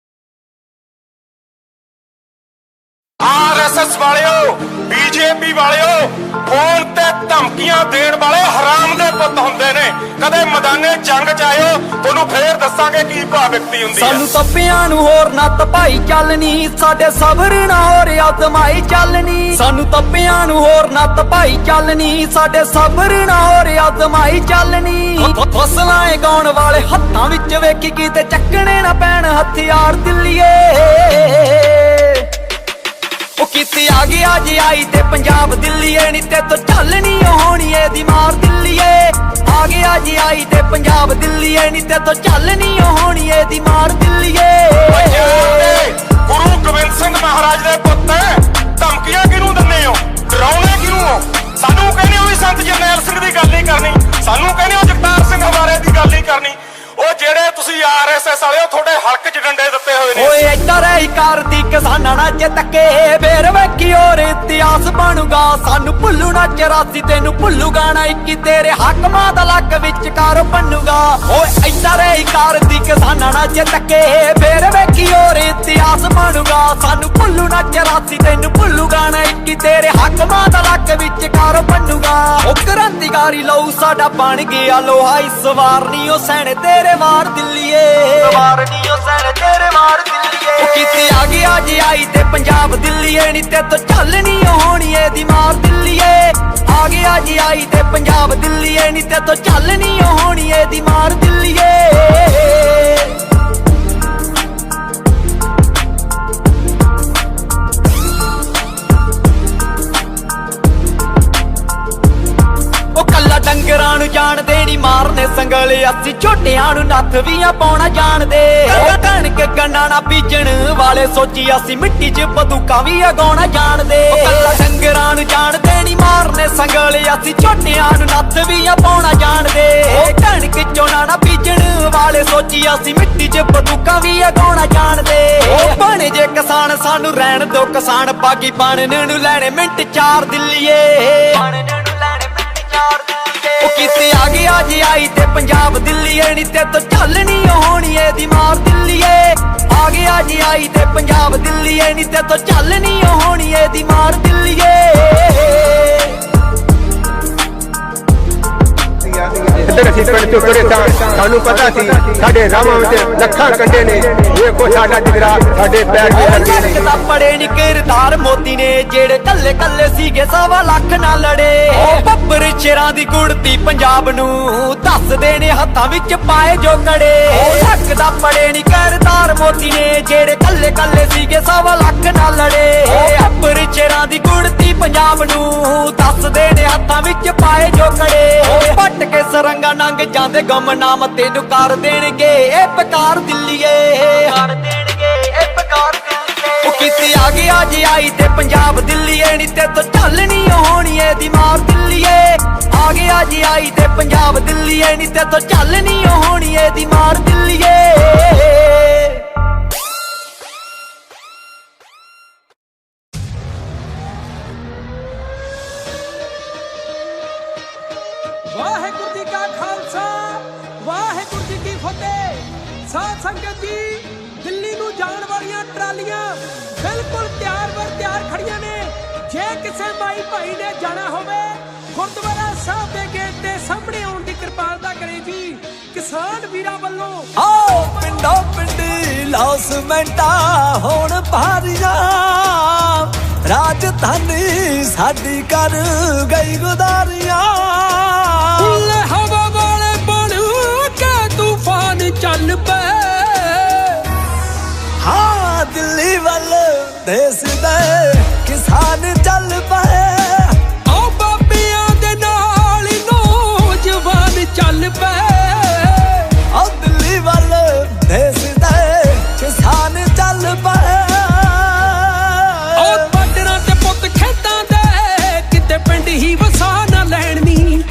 RSS ਵਾਲਿਓ BJP ਵਾਲਿਓ ਫੋਨ ਤੇ ਧਮਕੀਆਂ ਦੇਣ ਵਾਲੇ ਹਰਾਮ ਦੇ ਪੁੱਤ ਹੁੰਦੇ ਨੇ। ਕਦੇ ਮੈਦਾਨੇ ਜੰਗ ਚ ਆਇਓ, ਤੁਹਾਨੂੰ ਫੇਰ ਦੱਸਾਂਗੇ ਕੀ ਭਾਵਿਕਤੀ ਹੁੰਦੀ ਹੈ। ਸਾਨੂੰ ਤੱਪਿਆਂ ਨੂੰ ਹੋਰ ਨਾ ਤਪਾਈ ਚੱਲਣੀ, ਸਾਡੇ ਸਬਰ ਨਾ ਹੋਰ ਆਜ਼ਮਾਈ ਚੱਲਣੀ। ਸਾਨੂੰ ਤੱਪਿਆਂ ਨੂੰ ਹੋਰ ਨਾ ਤਪਾਈ ਚੱਲਣੀ, ਸਾਡੇ ਸਬਰ ਨਾ ਹੋਰ ਆਜ਼ਮਾਈ ਚੱਲਣੀ। ਫਸਲਾਂ ਗਾਉਣ ਵਾਲੇ ਹੱਥਾਂ ਵਿੱਚ ਵੇਖੀ ਕਿਤੇ ਚੱਕਣੇ ਨਾ ਪੈਣ ਹਥਿਆਰ ਦਿੱਲੀਏ। ਉਹ ਕਿਤੇ ਆ ਗਿਆ ਜੇ ਆਈ ਤੇ ਪੰਜਾਬ ਦਿੱਲੀਏ, ਨੀ ਤੇ ਤੋਂ ਚੱਲਣੀ ਹੋਣੀ ਇਹਦੀ ਮਾਰ ਦਿੱਲੀਏ। ਆ ਗਿਆ ਜੇ ਆਈ ਤੇ ਪੰਜਾਬ ਦਿੱਲੀਏ, ਨੀ ਤੇ ਤੋਂ ਚੱਲਣੀ ਹੋਣੀ ਇਹਦੀ ਮਾਰ ਦਿੱਲੀਏ। ਗੁਰੂ ਗੋਬਿੰਦ ਸਿੰਘ ਮਹਾਰਾਜ ਦੇ ਪੁੱਤ ਧਮਕੀਆਂ ਕਿਹਨੂੰ ਦਿੰਦੇ ਹੋ, ਡਰਾਉਣੇ ਕਿਹਨੂੰ ਹੋ? ਸਾਨੂੰ ਕਹਿੰਦੇ ਹੋ ਵੀ ਸੰਤ ਜਰਨੈਲ ਸਿੰਘ ਦੀ ਗੱਲ ਨਹੀਂ ਕਰਨੀ, ਸਾਨੂੰ ਕਹਿੰਦੇ ਹੋ ਜਗਤਾਰ ਸਿੰਘ ਹਵਾਰੇ ਦੀ ਗੱਲ ਨਹੀਂ ਕਰਨੀ। ਉਹ ਜਿਹੜੇ ਤੁਸੀਂ RSS ਵਾਲੇ, ਉਹ ਤੁਹਾਡੇ ਹਲਕ 'ਚ ਡੰਡੇ ਦਿੱਤੇ ਹੋਏ ਨੇ। ਓਏ ਇੱਧਰ ਹੀ ਕਰਦੀ ਕਿਸਾਨਾਂ ਨਾਲ ਜੇ ਤੱਕੇ, ਫੇਰ ਵੇਖੀ ਹੋਰ ਇਤਿਹਾਸ ਬਣੂਗਾ। ਸਾਨੂੰ ਭੁੱਲੂ ਨਾ 84, ਤੈਨੂੰ ਭੁੱਲੂਗਾ ਨਾ 21, ਤੇਰੇ ਹਾਕਮਾਂ ਦਾ ਲੱਕ ਵਿੱਚ ਕਾਰ ਬਣੂਗਾ। ਓਏ ਇੱਧਰ ਹੀ ਕਰਦੀ ਕਿਸਾਨਾਂ ਨਾਲ ਜੇ ਤੱਕੇ, ਫੇਰ ਵੇਖੀ ਹੋਰ ਇਤਿਹਾਸ ਬਣੂਗਾ। ਸਾਨੂੰ ਭੁੱਲੂ ਨਾ 84, ਤੈਨੂੰ ਭੁੱਲੂਗਾ ਨਾ 21, ਤੇਰੇ ਹਾਕਮਾਂ ਦਾ ਲੱਕ ਵਿੱਚ ਕਾਰ ਬਣੂਗਾ। ਉਹ ਕ੍ਰਾਂਤੀਕਾਰੀ ਲਹੂ ਸਾਡਾ ਬਣ ਗਿਆ ਲੋਹਾ, ਇਸ ਵਾਰ ਨੀ ਉਹ ਸੈਣੇ ਤੇਰੇ ਵਾਰ ਦਿੱਲੀਏ। ਵਾਰਨੀਓ ਸੈਨ ਤੇਰੇ ਵਾਰ ਦਿੱਲੀਏ। ਉਹ ਕਿਤੇ ਆ ਗਿਆ ਜੇ ਆਈ ਤੇ ਪੰਜਾਬ ਦਿੱਲੀਏ, ਨੀ ਤੇ ਤੋਂ ਚੱਲਣੀ ਹੋਣੀ ਇਹਦੀ ਮਾਰ ਦਿੱਲੀਏ। ਆ ਗਿਆ ਜੇ ਆਈ ਤੇ ਪੰਜਾਬ ਦਿੱਲੀਏ, ਨੀ ਤੇ ਤੋਂ ਚੱਲਣੀ ਹੋਣੀ ਇਹਦੀ ਮਾਰ ਦਿੱਲੀਏ। ਡੰਗਰਾਂ ਨੂੰ ਜਾਣਦੇ ਨੀ ਮਾਰਨੇ ਸੰਗਲੇ, ਅਸੀਂ ਝੋਟਿਆਂ ਨੂੰ ਨੱਥ ਵੀ ਪਾਉਣਾ ਜਾਣਦੇ। ਕਣਕ ਗੰਨਾ ਨਾ ਬੀਜਣ ਵਾਲੇ ਸੋਚੀ, ਅਸੀਂ ਮਿੱਟੀ 'ਚ ਬੰਦੂਕਾਂ ਵੀ ਅਗਾਉਣਾ ਜਾਣਦੇ। ਕੱਲਾ ਡੰਗਰਾਂ ਨੂੰ ਜਾਣਦੇ ਨੀ ਮਾਰਨੇ ਸੰਗਲੇ, ਅਸੀਂ ਝੋਟਿਆਂ ਨੂੰ ਨੱਥ ਵੀ ਪਾਉਣਾ ਜਾਣਦੇ। ਕਣਕ ਝੋਨਾ ਨਾ ਬੀਜਣ ਵਾਲੇ ਸੋਚੀ, ਅਸੀਂ ਮਿੱਟੀ 'ਚ ਬੰਦੂਕਾਂ ਵੀ ਅਗਾਉਣਾ ਜਾਣਦੇ। ਬਣੇ ਜੇ ਕਿਸਾਨ ਸਾਨੂੰ ਰਹਿਣ ਦੋ ਕਿਸਾਨ, ਬਾਗੀ ਬਣਨ ਨੂੰ ਲੈਣੇ ਮਿੰਟ 4 ਦਿੱਲੀਏ। ਉਹ ਕਿਤੇ ਆ ਗਿਆ ਜੇ ਆਈ ਤੇ ਪੰਜਾਬ ਦਿੱਲੀਏ, ਨੀ ਤੇ ਤੋਂ ਚੱਲਣੀ ਹੋਣੀ ਇਹਦੀ ਮਾਰ ਦਿੱਲੀਏ। ਆ ਗਿਆ ਜੇ ਆਈ ਤੇ ਪੰਜਾਬ ਦਿੱਲੀਏ, ਨੀ ਤੇ ਤੋਂ ਚੱਲਣੀ ਹੋਣੀ ਇਹਦੀ ਮਾਰ ਦਿੱਲੀਏ। ਇੱਧਰ ਅਸੀਂ ਪਿੰਡ ਤੋਂ ਤੁਰੇ ਸਾਂ, ਸਾਨੂੰ ਪਤਾ ਸੀ ਸਾਡੇ ਰਾਵਾਂ ਵਿੱਚ ਲੱਖਾਂ ਕੰਡੇ ਨੇ, ਵੇਖੋ ਸਾਡਾ ਜਿਗਰਾ ਸਾਡੇ ਪੈਰ ਤੇ ਲੱਗੇ ਨੇ। ਤਾਂ ਪੜੇ ਨੀ ਕਿਰਦਾਰ ਮੋਦੀ ਨੇ, ਜਿਹੜੇ ਕੱਲੇ ਕੱਲੇ ਸੀਗੇ 1.25 ਲੱਖ ਨਾਲ ਲੜੇ। ਬੱਬਰ ਸ਼ੇਰਾਂ ਦੀ ਗੁੜਤੀ ਪੰਜਾਬ ਨੂੰ ਦੱਸਦੇ ਨੇ ਹੱਥਾਂ ਵਿੱਚ ਪਾਏ ਜੋ ਕੜੇ। ਲੱਗਦਾ ਪੜੇ ਨੀ ਕਿਰਦਾਰ ਮੋਦੀ ਨੇ, ਜਿਹੜੇ ਕੱਲੇ ਕੱਲੇ ਸੀਗੇ 1.25 ਲੱਖ ਨਾਲ ਲੜੇ। ਬੱਬਰ ਸ਼ੇਰਾਂ ਦੀ ਗੁੜਤੀ ਪੰਜਾਬ ਨੂੰ ਦੱਸਦੇ ਨੇ ਹੱਥਾਂ ਵਿੱਚ ਪਾਏ ਜੋ ਕੜੇ। ਪੱਟ ਕੇ ਸਰੰਗਾ ਨੰਗ ਜਾਂਦੇ ਗੁੰਮਨਾਮ, ਤੈਨੂੰ ਕਰ ਦੇਣਗੇ ਇਹ ਬਕਾਰ ਦਿੱਲੀਏ। ਕਰ ਦੇਣਗੇ ਇਹ ਬਕਾਰ ਦਿੱਲੀਏ। ਉਹ ਕਿਤੇ ਆ ਗਿਆ ਜੇ ਆਈ ਤੇ ਪੰਜਾਬ ਦਿੱਲੀਏ, ਨੀ ਤੇ ਤੋਂ ਚੱਲਣੀ ਹੋਣੀ ਇਹਦੀ ਮਾਰ ਦਿੱਲੀਏ। ਆ ਗਿਆ ਜੇ ਆਈ ਤੇ ਪੰਜਾਬ ਦਿੱਲੀਏ, ਨੀ ਤੇ ਤੋਂ ਚੱਲਣੀ ਹੋਣੀ ਇਹਦੀ ਮਾਰ ਦਿੱਲੀਏ। ਵਾਹਿਗੁਰੂ ਜੀ ਕਾ ਖਾਲਸਾ, ਵਾਹਿਗੁਰੂ ਜੀ ਕੀ ਫਤਿਹ। ਸਾਧ ਸੰਗਤ ਜੀ, ਦਿੱਲੀ ਨੂੰ ਜਾਣ ਵਾਲੀਆਂ ਟਰਾਲੀਆਂ ਬਿਲਕੁਲ ਤਿਆਰ ਖੜੀਆਂ ਨੇ। ਜੇ ਕਿਸੇ ਮਾਈ ਭਾਈ ਨੇ ਜਾਣਾ ਹੋਵੇ, ਗੁਰਦੁਆਰਾ ਸਾਹਿਬ ਦੇ ਗੇਟ ਦੇ ਸਾਹਮਣੇ ਆਉਣ ਦੀ ਕਿਰਪਾਲਤਾ ਕਰੇ ਜੀ ਕਿਸਾਨ ਵੀਰਾਂ ਵੱਲੋਂ। ਆਓ ਪਿੰਡੋਂ ਪਿੰਡੀ ਲੌਸਮੈਂਟਾ ਹੋਣ ਭਾਰੀਆਂ, ਰਾਜਧਾਨੀ ਸਾਡੀ ਕਰ ਗਈ ਗੁਦਾਰੀਆਂ। ਹਵਾ ਵਾਲੇ ਬਣ ਕੇ ਤੂਫਾਨ ਚੱਲ ਪਏ, ਹਾਂ ਦਿੱਲੀ ਵੱਲ ਦੇਸ ਦੇ ਕਿਸਾਨ ਚੱਲ ਪਏ। ਆਓ ਬਾਬਿਆਂ ਦੇ ਨਾਲ ਨੌਜਵਾਨ ਚੱਲ ਪਏ, ਆਓ ਦਿੱਲੀ ਵੱਲ ਦੇਸ ਦੇ ਕਿਸਾਨ ਚੱਲ ਪਏ। ਆਓ ਬਾਰਡਰਾਂ ਤੇ ਪੁੱਤ ਖੇਤਾਂ ਦੇ, ਕਿਤੇ ਪਿੰਡ ਹੀ ਵਸਾ ਨਾ ਲੈਣ ਨੀ,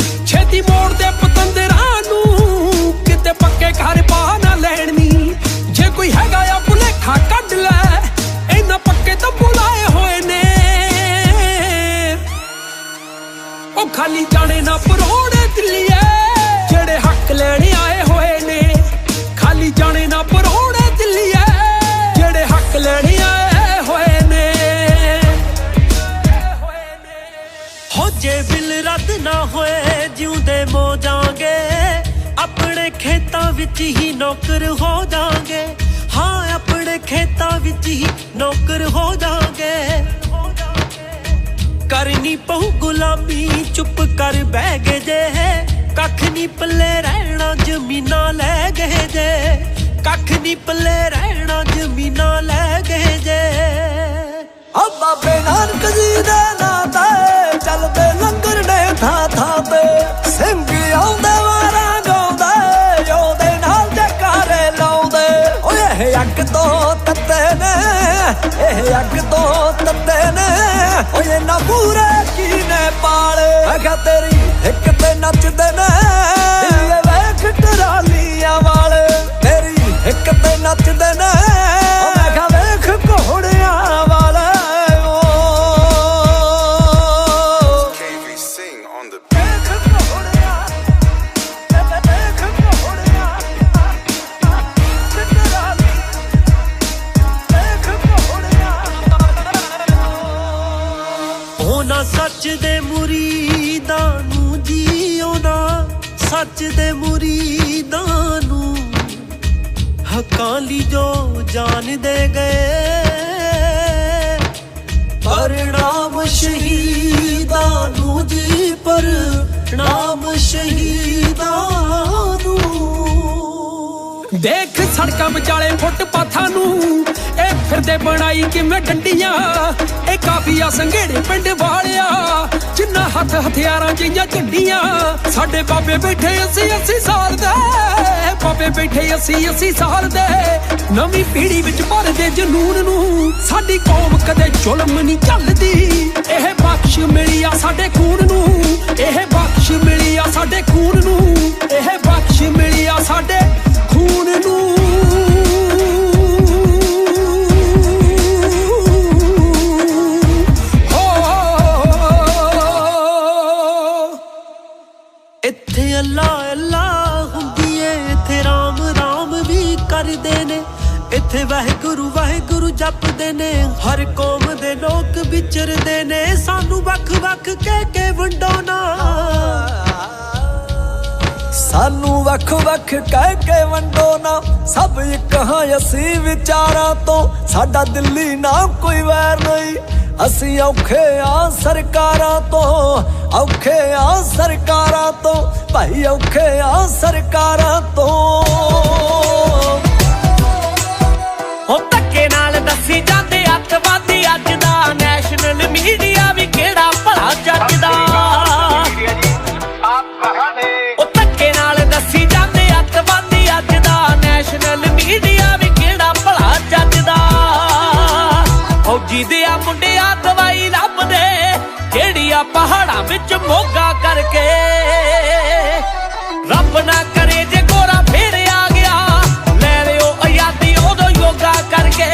ਹੋਏ ਜਿਉਂਦੇ ਮੋ ਜਾਾਂਗੇ ਆਪਣੇ ਖੇਤਾਂ ਵਿੱਚ ਹੀ ਨੌਕਰ ਹੋ ਜਾਾਂਗੇ ਹਾਂ ਆਪਣੇ ਖੇਤਾਂ ਵਿੱਚ ਹੀ ਨੌਕਰ ਹੋ ਜਾਾਂਗੇ ਕਰਨੀ ਪਊ ਗੁਲਾਮੀ ਚੁੱਪ ਕਰ ਬਹਿ ਗਏ ਜੇ ਕੱਖ ਨੀ ਪੱਲੇ ਰਹਿਣਾ ਜ਼ਮੀਨਾਂ ਲੈ ਗਏ ਜੇ ਕੱਖ ਨੀ ਪੱਲੇ ਰਹਿਣਾ ਜ਼ਮੀਨਾਂ ਲੈ ਗਏ ਜੇ ਆ ਬਾਬੇ ਨਾਨਕ ਜੀ ਦੇ ਨਾਂ ਤੇ ਚੱਲਦੇ ਲੰਗਰ ਨੇ ਥਾਂ ਥਾਂ ਤੇ ਸਿੰਘ ਆਉਂਦੇ ਵਾਰਾਂ ਗਾਉਂਦੇ ਉਹਦੇ ਨਾਲ ਜੈਕਾਰੇ ਲਾਉਂਦੇ ਓਏ ਇਹ ਅੱਗ ਤੋਂ ਤੱਤੇ ਨੇ ਇਹ ਅੱਗ ਤੋਂ ਤੱਤੇ ਨੇ ਓਏ ਨਾ ਪੂਰੇ ਕੀਨੇ ਪਾਲੇ ਮੈਂ ਕਿਹਾ ਤੇਰੀ ਇੱਕ ਤੇ ਨੱਚਦੇ ਨੇ ਇਹ ਵੇਖ ਟਰਾਲੀਆਂ ਵਾਲੇ ਤੇਰੀ ਇੱਕ ਤੇ ਨੱਚਦੇ ਨੇ ਮੈਂ ਕਿਹਾ ਵੇਖ ਘੋੜਿਆਂ ਵਾਲੇ ਸੱਚ ਦੇ ਮੁਰੀਦਾਂ ਨੂੰ ਜੀਓ ਨਾ ਸੱਚ ਦੇ ਮੁਰੀਦਾਂ ਨੂੰ ਹੱਕਾਂ ਲਈ ਜੋ ਜਾਨ ਦੇ ਗਏ ਪਰਨਾਮ ਸ਼ਹੀਦਾਂ ਨੂੰ ਜੀ ਪਰਨਾਮ ਸ਼ਹੀਦਾਂ ਨੂੰ ਦੇਖ ਸੜਕਾਂ ਵਿਚਾਲੇ ਫੁੱਟਪਾਥਾਂ ਨੂੰ ਇਹ ਫਿਰਦੇ ਬਣਾਈ ਕਿਵੇਂ ਡੰਡੀਆਂ ਇਹ ਕਾਫੀਆ ਸੰਘੇੜੇ ਪਿੰਡ ਵਾਲਿਆ ਜਿੰਨਾ ਹੱਥ ਹਥਿਆਰਾਂ ਜਿਹੀਆਂ ਝੰਡੀਆਂ ਸਾਡੇ ਬਾਬੇ ਬੈਠੇ 80 ਸਾਲ ਦੇ ਬਾਬੇ ਬੈਠੇ 80 ਸਾਲ ਦੇ ਨਵੀਂ ਪੀੜ੍ਹੀ ਵਿੱਚ ਭਰਦੇ ਜਨੂਨ ਨੂੰ ਸਾਡੀ ਕੌਮ ਕਦੇ ਜ਼ੁਲਮ ਨਹੀਂ ਝੱਲਦੀ ਇਹ ਬਖਸ਼ ਮਿਲੀ ਆ ਸਾਡੇ ਖੂਨ ਨੂੰ ਇਹ ਬਖਸ਼ ਮਿਲੀ ਆ ਸਾਡੇ ਖੂਨ ਨੂੰ ਇਹ ਬਖਸ਼ ਮਿਲੀ ਆ ਸਾਡੇ ਖੂਨ ਨੂੰ ਇੱਥੇ ਅੱਲਾ ਅੱਲਾ ਹੁੰਦੀ ਏ ਇੱਥੇ ਰਾਮ ਰਾਮ ਵੀ ਕਰਦੇ ਨੇ ਇੱਥੇ ਵਾਹਿਗੁਰੂ ਵਾਹਿਗੁਰੂ ਜਪਦੇ ਨੇ ਹਰ ਕੌਮ ਦੇ ਲੋਕ ਵਿਚਰਦੇ ਨੇ ਸਾਨੂੰ ਵੱਖ ਵੱਖ ਕਹਿ ਕੇ ਵੰਡੋ ਨਾ ਸਾਨੂੰ ਵੱਖ ਵੱਖ ਕਹਿ ਕੇ ਵੰਡੋ ਨਾ ਸਭ ਇੱਕ ਹਾਂ ਅਸੀਂ ਵਿਚਾਰਾਂ ਤੋਂ ਸਾਡਾ ਦਿੱਲੀ ਨਾ ਕੋਈ ਵੈਰ ਨਹੀਂ ਅਸੀਂ ਔਖੇ ਆ ਸਰਕਾਰਾਂ ਤੋਂ ਔਖੇ ਆ ਸਰਕਾਰਾਂ ਤੋਂ ਭਾਈ ਔਖੇ ਆ ਸਰਕਾਰਾਂ ਤੋਂ ਉਹ ਧੱਕੇ ਨਾਲ ਦੱਸੀ ਜਾਂਦੇ ਅੱਤਵਾਦੀ ਅੱਜ ਦਾ ਨੈਸ਼ਨਲ ਮੀਡੀਆ ਵੀ ਕਿਹੜਾ ਭਲਾ ਜੱਜਦਾ ਉਹ ਧੱਕੇ ਨਾਲ ਦੱਸੀ ਜਾਂਦੇ ਅੱਤਵਾਦੀ ਅੱਜ ਦਾ ਨੈਸ਼ਨਲ ਮੀਡੀਆ ਵੀ ਕਿਹੜਾ ਭਲਾ ਜੱਜਦਾ ਫੌਜੀ ਦੇ ਆ ਮੁੰਡਿਆਂ ਦਵਾਈ ਲੱਭਦੇ ਜਿਹੜੀ ਆ ਪਹਾੜਾਂ ਵਿੱਚ ਮੋਗਾ ਕਰਕੇ ਰੱਬ ਨਾ ਕਰੇ ਜੇ ਗੋਰਾ ਫੇਰ ਆ ਗਿਆ ਲੈ ਲਿਓ ਆਜ਼ਾਦੀ ਉਦੋਂ ਯੋਗਾ ਕਰਕੇ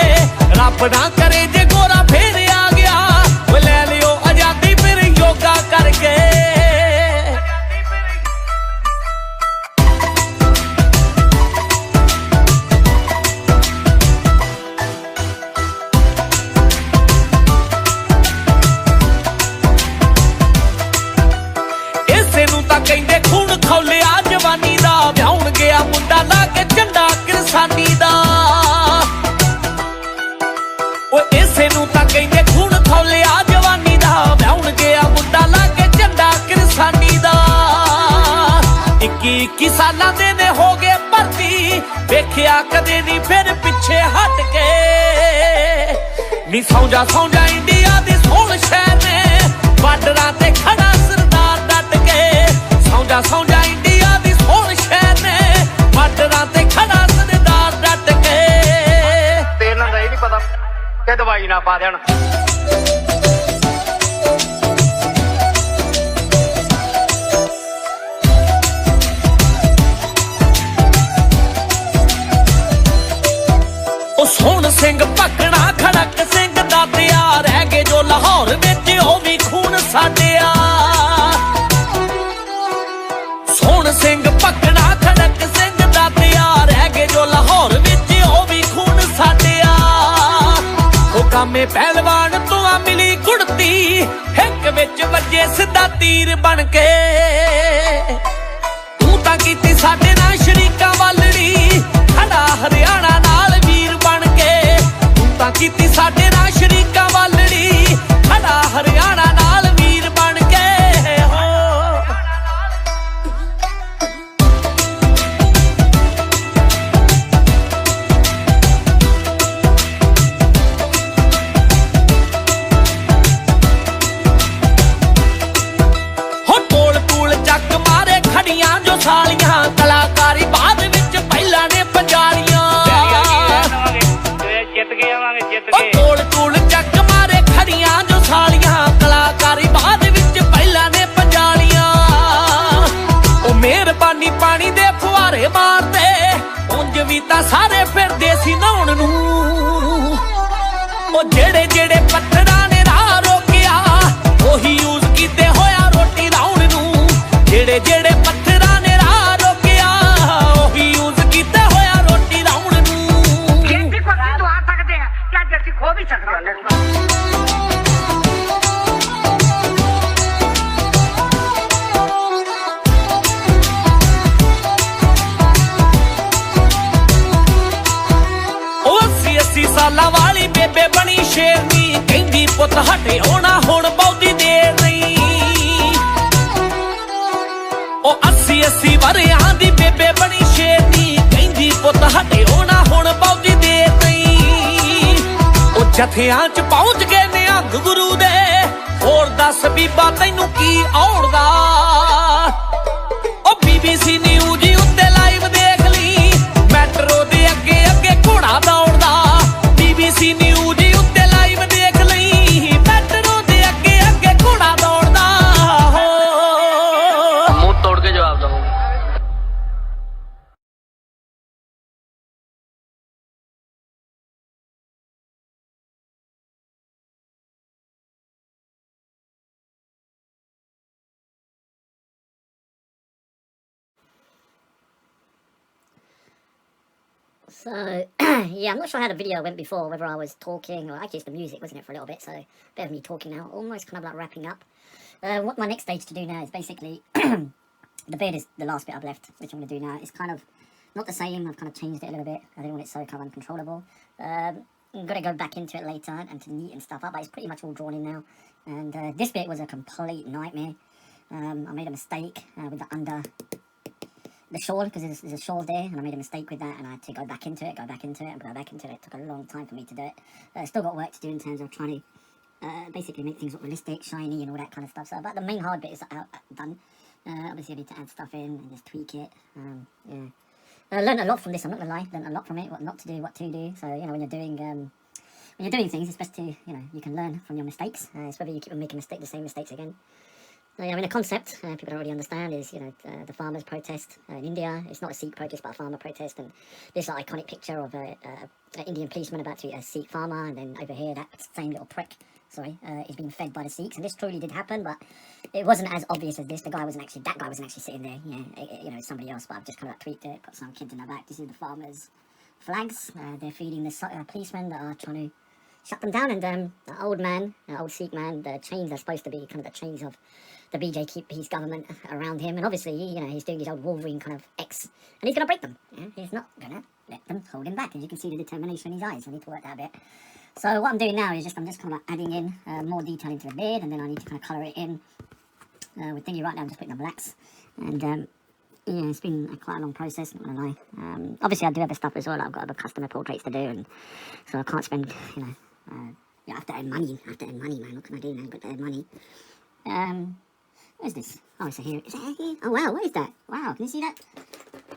ਰੱਬ ਨਾ ਕਰੇ ਜੇ ਗੋਰਾ ਫੇਰ ਆ ਗਿਆ ਉਹ ਲੈ ਲਿਓ ਆਜ਼ਾਦੀ ਫਿਰ ਯੋਗਾ ਕਰਕੇ ਕਹਿੰਦੇ ਖੂਨ ਖੌਲਿਆ ਜਵਾਨੀ ਦਾ ਵਿਆਹੁਣ ਗਿਆ ਮੁੰਡਾ ਲਾ ਕੇ ਝੰਡਾ ਕਿਰਸਾਨੀ ਦਾ ਓਏ ਇਸੇ ਨੂੰ ਤਾਂ ਕਹਿੰਦੇ ਖੂਨ ਖੌਲਿਆ ਜਵਾਨੀ ਦਾ ਵਿਆਹੁਣ ਗਿਆ ਮੁੰਡਾ ਲਾ ਕੇ ਝੰਡਾ ਕਿਰਸਾਨੀ ਦਾ 21 ਸਾਲਾਂ ਦੇ ਨੇ ਹੋ ਗਏ ਭਰਤੀ ਵੇਖਿਆ ਕਦੇ ਨਹੀਂ ਫਿਰ ਪਿੱਛੇ ਹਟ ਕੇ ਨੀ ਸੌਂ ਜਾ ਇੰਡੀਆ ਦੇ ਸੋਹਣ ਸ਼ਹਿਰ ਨੇ ਬਾਰਡਰਾਂ ਤੇ ਖੜਾ ਸਰਦਾਰ ਡਟ ਕੇ ਸੌਂ ਜਾ ਇੰਡੀਆ ਦੀ ਸੋਹਣ ਸ਼ਹਿਰ ਨੇ ਬਾਰਡਰਾਂ ਤੇ ਖੜਾ ਸਰਦਾਰ ਡਟ ਕੇ ਤੇ ਇਹਨਾਂ ਦਾ ਇਹ ਨਹੀਂ ਪਤਾ ਕਿ ਦਵਾਈ ਨਾ ਪਾ ਦੇਣ ਉਹ ਸੋਹਣ ਸਿੰਘ ਭਗਣਾ ਖੜਕ ਸਿੰਘ ਦਾਤਿਆ ਰਹਿ ਗਏ ਜੋ ਲਾਹੌਰ ਵਿੱਚ ਉਹ ਵੀ ਖੂਨ ਸਾਡਿਆ ਸੋਹਣ ਸਿੰਘ ਭਗਣਾ ਖੜਕ ਸਿੰਘ ਦਾਤਿਆ ਰਹਿ ਗਏ ਜੋ ਲਾਹੌਰ ਵਿੱਚ ਉਹ ਵੀ ਖੂਨ ਸਾਡਿਆ ਉਹ ਕਾਮੇ ਪਹਿਲਵਾਨ ਤੋਂ ਆ ਮਿਲੀ ਗੁੜਤੀ ਇੱਕ ਹੱਕ ਵਿੱਚ ਵੱਜੇ ਸਿੱਧਾ ਤੀਰ ਬਣ ਕੇ ਤੂੰ ਤਾਂ ਕੀਤੀ ਸਾਡੇ ਨਾਲ ਸ਼ਰੀਕਾਂ ਵਾਲੜੀ ਖੜਾ ਹਰਿਆਣਾ ਨਾਲ ਵੀਰ ਬਣ ਕੇ ਤੂੰ ਤਾਂ ਕੀਤੀ ਸਾਡੇ ਨਾਲ ਸ਼ਰੀਕਾਂ ਵਾਲੜੀ ਖੜਾ ਹਰਿਆਣਾ ਨਾਲ ਵੀਰ ਬਣ ਕੇ ਹੋ ਸਾਲੀਆਂ ਕਲਾਕਾਰੀ ਬਾਅਦ ਵਿੱਚ ਪਹਿਲਾਂ ਨੇ ਪੰਜਾਲੀਆਂ ਜਿੱਤ ਕੇ ਆਵਾਂਗੇ ਜਿੱਤ ਕੇ ਕੋਲ ਕੋਲ ਚੱਕ ਮਾਰੇ ਖੜੀਆਂ ਜੋ ਸਾਲੀਆਂ ਕਲਾਕਾਰੀ ਬਾਅਦ ਵਿੱਚ ਪਹਿਲਾਂ ਨੇ ਪੰਜਾਲੀਆਂ ਉਹ ਮਿਹਰਬਾਨੀ ਪਾਣੀ ਦੇ ਫੁਹਾਰੇ ਮਾਰਦੇ ਉਂਝ ਵੀ ਤਾਂ ਸਾਰੇ ਫਿਰਦੇ ਸੀ ਨਹਾਉਣ ਨੂੰ ਉਹ ਜਿਹੜੇ ਜਿਹੜੇ ਪੱਥਰਾਂ ਨੇ ਰਾਹ ਰੋਕਿਆ ਉਹੀ ਯੂਜ਼ ਕੀਤੇ ਹੋਇਆ ਰੋਟੀ ਲਾਉਣ ਨੂੰ ਜਿਹੜੇ ਜਿਹੜੇ ਪੱਥਰਾਂ ਨੇ ਰਾਹ ਰੋਕਿਆ ਉਹੀ ਯੂਜ਼ ਕੀਤੇ ਹੋਇਆ ਰੋਟੀ ਲਾਉਣ ਨੂੰ ਜਿੱਤੀ ਕੋ ਤੂੰ ਆ ਸਕਦੇ ਆ ਕਿਆ ਜੱਤੀ ਖੋ ਵੀ ਸਕਦੇ ਉਹ 80 ਸਾਲਾਂ ਵਾਲੀ ਬੇਬੇ ਬਣੀ ਸ਼ੇਰਨੀ ਕਹਿੰਦੀ ਪੁੱਤ ਹਟੇ ਹੋਣਾ ਹੁਣ ਬਹੁਤੀ ਦੇਰ ਨਹੀਂ ਉਹ 80 ਵਰਿਆਂ ਦੀ ਬੇਬੇ ਬਣੀ ਸ਼ੇਰਨੀ ਕਹਿੰਦੀ ਪੁੱਤ ਹਟੇ ਹੋਣਾ ਹੁਣ ਬਹੁਤੀ ਦੇਰ ਨਹੀਂ ਉਹ ਜਥਿਆਂ ਚ ਪਹੁੰਚ ਗਏ ਨਿਹੰਗ ਗੁਰੂ ਦੇ ਹੋਰ ਦੱਸ ਬੀਬਾ ਤੈਨੂੰ ਕੀ ਔੜਦਾ ਉਹ BBC ਨਿਊਜ਼ ਉੱਤੇ ਲਾਈਵ ਦੇਖ ਲਈ ਮੈਟਰੋ ਦੇ ਅੱਗੇ ਅੱਗੇ ਘੋੜਾ ਦੌੜਦਾ BBC ਨਿਊਜ਼ ਉੱਤੇ ਲਾਈਵ ਦੇਖ ਲਈ ਮੈਟਰੋ ਦੇ ਅੱਗੇ ਅੱਗੇ ਘੋੜਾ ਦੌੜਦਾ ਮੂੰਹ ਤੋੜ ਕੇ ਜਵਾਬ ਦਵਾਂਗੇ So, yeah, I'm not sure how the video went before, whether I was talking, or actually it's the music, wasn't it, for a little bit, so a bit of me talking now, almost kind of like wrapping up. What my next stage to do now is basically, the beard is the last bit I've left, which I'm going to do now. It's kind of not the same, I've kind of changed it a little bit, I didn't want it so kind of uncontrollable. I'm going to go back into it later and to neaten stuff up, but it's pretty much all drawn in now. And this bit was a complete nightmare. I made a mistake with the under... the shawl, because there's a shawl there, and I made a mistake with that, and I had to go back into it, It took a long time for me to do it. Still got work to do in terms of trying to basically make things look realistic, shiny, and all that kind of stuff. So, but the main hard bit is done. Obviously, I need to add stuff in and just tweak it. Yeah, I learned a lot from this. I'm not gonna lie, learned a lot from it. What not to do, what to do. So you know, when you're doing things, it's best to you can learn from your mistakes. It's whether you keep on making the same mistakes again. I mean, the concept, people don't already understand, is, the farmers' protest in India. It's not a Sikh protest, but a farmer protest. And this iconic picture of an Indian policeman about to eat a Sikh farmer. And then over here, that same little prick, is being fed by the Sikhs. And this truly did happen, but it wasn't as obvious as this. That guy wasn't actually sitting there. Yeah, somebody else, but I've just kind of tweaked it, put some kids in the back. This is the farmers' flags. They're feeding the policemen that are trying to shut them down. And the old Sikh man, the chains are supposed to be kind of the chains of the BJP's government around him, and obviously, he's doing his old Wolverine kind of X, and he's going to break them. He's not going to let them hold him back, as you can see the determination in his eyes. I need to work that a bit. So what I'm doing now is I'm just kind of adding in more detail into the beard, and then I need to kind of colour it in with thingy. Right now I'm just putting the blacks, and yeah, it's been quite a long process, not going to lie. Obviously I do other stuff as well. I've got other customer portraits to do, and so I can't spend, I have to earn money, man. What can I do now but to earn money? Where's this? Oh, it's here. Is that here? Oh, wow, what is that? Wow, can you see that?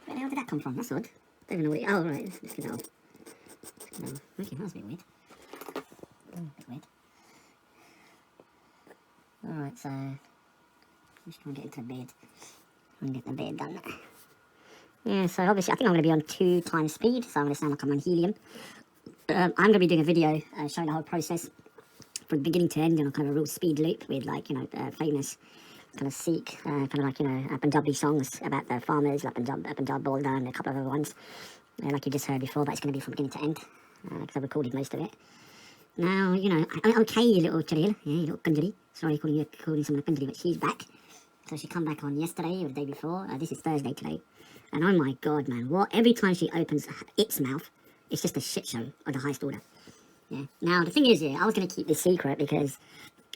Where the hell did that come from? That's odd. Don't even know what it is. Oh, right, let's get that off. Okay, that's a bit weird. A bit weird. Alright, so... Just try and get into the beard. And get the beard done. Yeah, so obviously I think I'm going to be on 2 times speed, so I'm going to sound like I'm on helium. I'm going to be doing a video showing the whole process from beginning to end, kind of a real speed loop with, famous kind of Sikh, Punjabi songs about the farmers, like Punjab Bolda and a couple of other ones, like you just heard before, but it's going to be from beginning to end, because I've recorded most of it. Now, okay, you little churil, you little kanjari, Sorry calling someone a Punjabi, but she's back. So she come back on yesterday or the day before. This is Thursday today. And oh my God, man, every time she opens its mouth, it's just a shit show of the highest order. Yeah. Now, the thing is, I was going to keep this secret because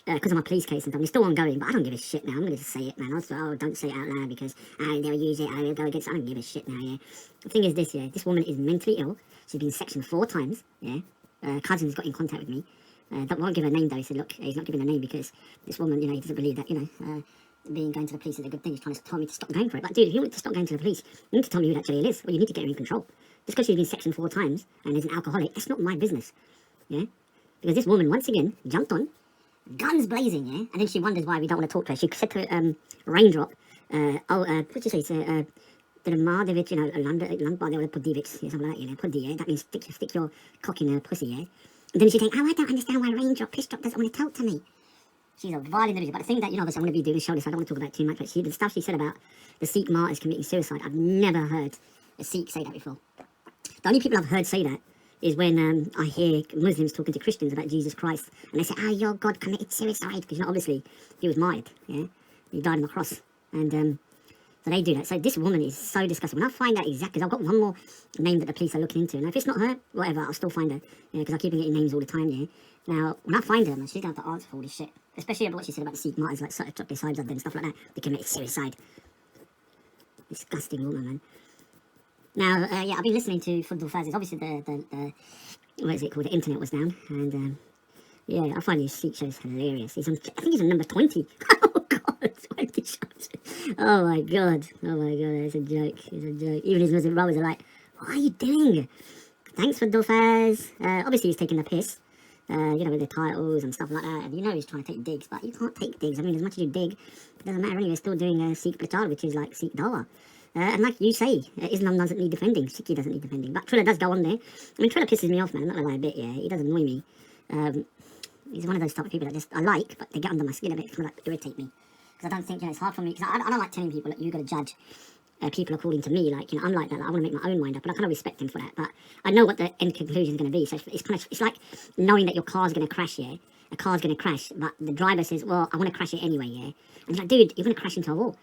of my police case and stuff. It's still ongoing, but I don't give a shit now. I'm going to just say it, man. I was like, don't say it out loud because they'll use it, I will go against it. I don't give a shit now, yeah. The thing is this, this woman is mentally ill. She's been sectioned 4 times, yeah. Cousin's got in contact with me. Won't give her name though. He said, look, he's not giving her name because this woman, he doesn't believe that, going to the police is a good thing. He's trying to tell me to stop going for it. But dude, if you want to stop going to the police, you need to tell me who that jail is. Well, you need to get her in control. Just because she's been sectioned 4 times and is an alcoholic, that's not my business, yeah. Because this woman, once again, jumped on, guns blazing, yeah? And then she wonders why we don't want to talk to her. She said to Raindrop, what did you say? Something like that, puddy, yeah? That means stick your cock in her pussy, yeah? And then she think, I don't understand why Raindrop, Pissdrop doesn't want to talk to me. She's a violent loser. But the thing that, obviously I'm going to be doing a show this, I don't want to talk about it too much, but the stuff she said about the Sikh martyrs committing suicide, I've never heard a Sikh say that before. The only people I've heard say that is when I hear Muslims talking to Christians about Jesus Christ, and they say, your God committed suicide, because, obviously, he was martyred, yeah? He died on the cross, and so they do that. So this woman is so disgusting. When I find out exactly, because I've got one more name that the police are looking into, and if it's not her, whatever, I'll still find her, because I keep getting names all the time, yeah? Now, when I find her, man, she's going to have to answer for all this shit, especially about what she said about the Sikh martyrs, like, sort of their sides of them and stuff like that. They committed suicide. Disgusting woman, man. Now, I've been listening to Football Faz. Obviously, the what is it called? The internet was down, and I find his Sikh shows hilarious. I think he's on number 20. Oh God, 20 shows. Oh my God, it's a joke. It's a joke. Even his Muslim brothers are like, "What are you doing?" Thanks for Faz. Obviously, he's taking the piss. With the titles and stuff like that. And he's trying to take digs, but you can't take digs. I mean, as much as you dig, it doesn't matter anyway. You're still doing Sikh Prachar, which is like Sikh Dawah. And like you say, Islam doesn't need defending. Sikhi doesn't need defending. But Triller does go on there. I mean, Triller pisses me off, man. I'm not gonna lie a bit, yeah. He does annoy me. He's one of those type of people that I like, but they get under my skin a bit, kind of like irritate me. Because I don't think, it's hard for me. Because I don't like telling people that you've got to judge people according to me. Like, I'm like that. Like, I want to make my own mind up, and I kind of respect him for that. But I know what the end conclusion is going to be. So it's like knowing that your car's going to crash, yeah. A car's going to crash, but the driver says, well, I want to crash it anyway, yeah. And he's like, dude, you're going to crash into a wall.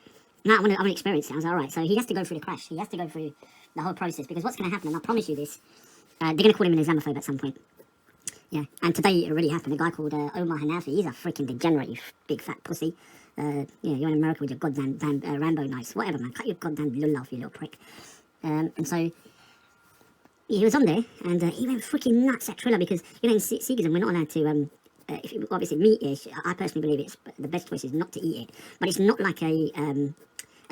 No, I want to experience it. I was like, all right. So he has to go through the crash. He has to go through the whole process, because what's going to happen, and I promise you this, they're going to call him an Islamophobe at some point. Yeah, and today it already happened. A guy called Omar Hanafi, he's a freaking degenerate, you big fat pussy. You're in America with your goddamn Rambo knives, whatever, man. Cut your goddamn lullah off, you little prick. And so he was on there, and he went freaking nuts at Triller, because in Sikhism we're not allowed to. Obviously, meat is. I personally believe it's the best choice is not to eat it, but it's not like a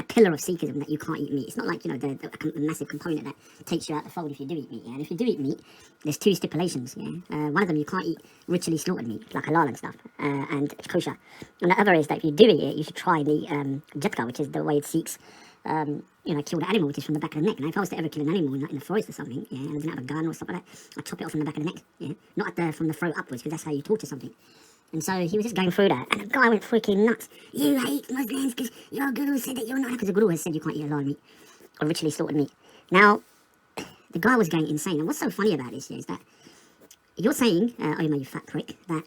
pillar of Sikhism that you can't eat meat. It's not like, the massive component that takes you out the fold if you do eat meat, yeah? And if you do eat meat, there's 2 stipulations, yeah? One of them, you can't eat ritually slaughtered meat, like halal and stuff, and kosher. And the other is that if you do eat it, you should try the jatka, which is the way Sikhs, kill the animal, which is from the back of the neck. Now, if I was to ever kill an animal in the forest or something, yeah, and I didn't have a gun or something like that, I'd chop it off from the back of the neck, yeah? Not from the throat upwards, because that's how you torture something. And so he was just going through that, and the guy went freaking nuts. You hate Muslims because your guru said that you're not, because the guru has said you can't eat halal meat or ritually slaughtered meat. Now, the guy was going insane. And what's so funny about this is that you're saying, Omar, you fat prick, that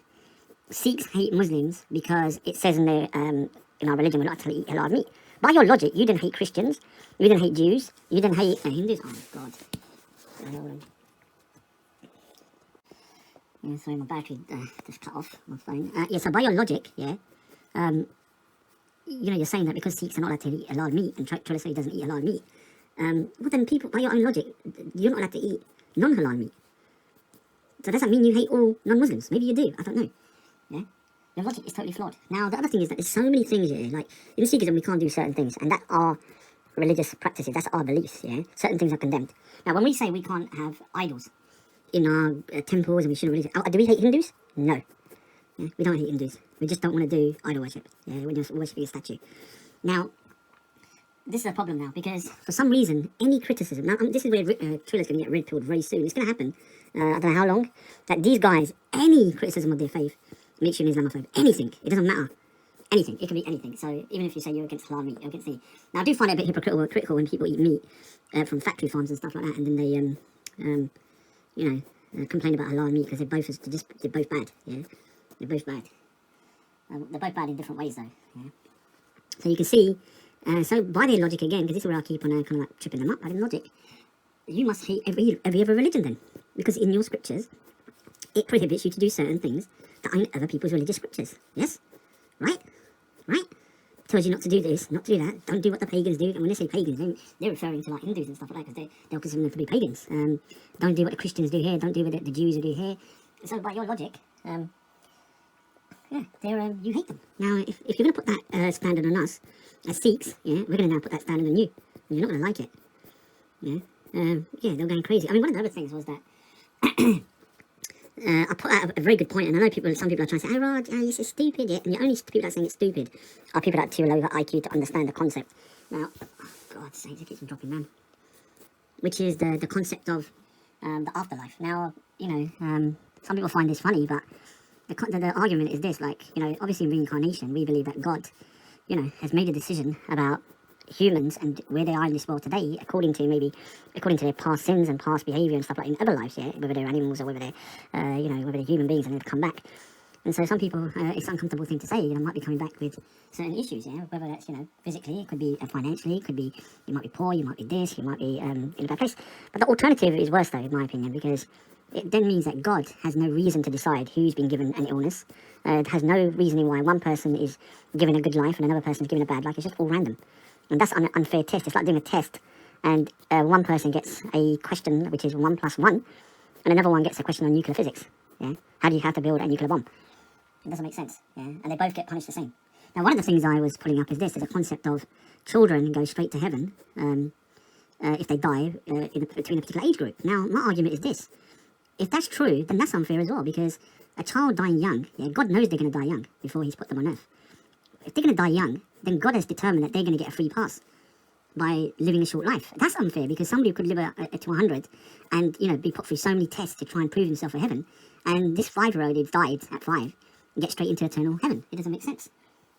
Sikhs hate Muslims because it says in our religion we're not to eat halal meat. By your logic, you didn't hate Christians, you didn't hate Jews, you didn't hate Hindus. Oh my God. Yeah, sorry, my battery just cut off my phone. So by your logic, yeah, you're saying that because Sikhs are not allowed to eat halal meat, and Triller says he doesn't eat halal meat, well then people, by your own logic, you're not allowed to eat non-halal meat. So does that mean you hate all non-Muslims? Maybe you do, I don't know, yeah? Your logic is totally flawed. Now, the other thing is that there's so many things here, like, in Sikhism we can't do certain things, and that are religious practices, that's our beliefs, yeah? Certain things are condemned. Now, when we say we can't have idols in our temples and we shouldn't really... do we hate Hindus? No. Yeah, we don't hate Hindus. We just don't want to do idol worship. Yeah, we're just worshipping a statue. Now, this is a problem now, because for some reason, any criticism... Now, this is where Triller's going to get red-pilled very soon. It's going to happen, I don't know how long, that these guys, any criticism of their faith makes you an Islamophobe. Anything. It doesn't matter. Anything. It can be anything. So even if you say you're against halal meat, you're against meat. Now, I do find it a bit hypocritical when people eat meat from factory farms and stuff like that, and then they... complain about halal meat, because they're both bad, yeah? They're both bad. They're both bad in different ways, though. Yeah? So you can see, so by their logic again, because this is where I keep on kind of like tripping them up, by their logic, you must hate every other religion then. Because in your scriptures, it prohibits you to do certain things that aren't other people's religious scriptures. Yes? Right? Right? Tells you not to do this, not to do that. Don't do what the pagans do. And when they say pagans, they're referring to like Hindus and stuff like that, because they'll consider them to be pagans. Don't do what the Christians do here. Don't do what the Jews do here. So by your logic, yeah, you hate them. Now, if you're going to put that standard on us as Sikhs, yeah, we're going to now put that standard on you. And you're not going to like it. Yeah, yeah, they're going crazy. I mean, one of the other things was that I put out a very good point, and I know some people are trying to say, "Oh, Raj, this is stupid." Yeah, and the only people that are saying it's stupid are people that are too low IQ to understand the concept. Now, oh, God's sake, it keeps on dropping, man. Which is the concept of the afterlife. Now, you know, some people find this funny, but the argument is this: like, you know, obviously in reincarnation, we believe that God, you know, has made a decision about humans and where they are in this world today, according to their past sins and past behavior and stuff like in other lives, yeah, whether they're animals or whether they're you know, whether they're human beings and they've come back. And so some people, it's an uncomfortable thing to say, you know, might be coming back with certain issues, yeah, whether that's, you know, physically, it could be financially, it could be, you might be poor, you might be this, you might be in a bad place. But the alternative is worse though, in my opinion, because it then means that God has no reason to decide who's been given an illness. It has no reasoning why one person is given a good life and another person is given a bad life. It's just all random. And that's an unfair test. It's like doing a test and one person gets a question which is 1 + 1 and another one gets a question on nuclear physics. Yeah, how do you have to build a nuclear bomb? It doesn't make sense. Yeah, and they both get punished the same. Now, one of the things I was pulling up is this: is a concept of children go straight to heaven if they die between a particular age group. Now, my argument is this: if that's true, then that's unfair as well, because a child dying young, yeah, God knows they're going to die young before He's put them on earth. If they're going to die young, then God has determined that they're going to get a free pass by living a short life. That's unfair, because somebody could live to 100 and, you know, be put through so many tests to try and prove himself for heaven, and this 5-year-old who died at 5 and get straight into eternal heaven. It doesn't make sense.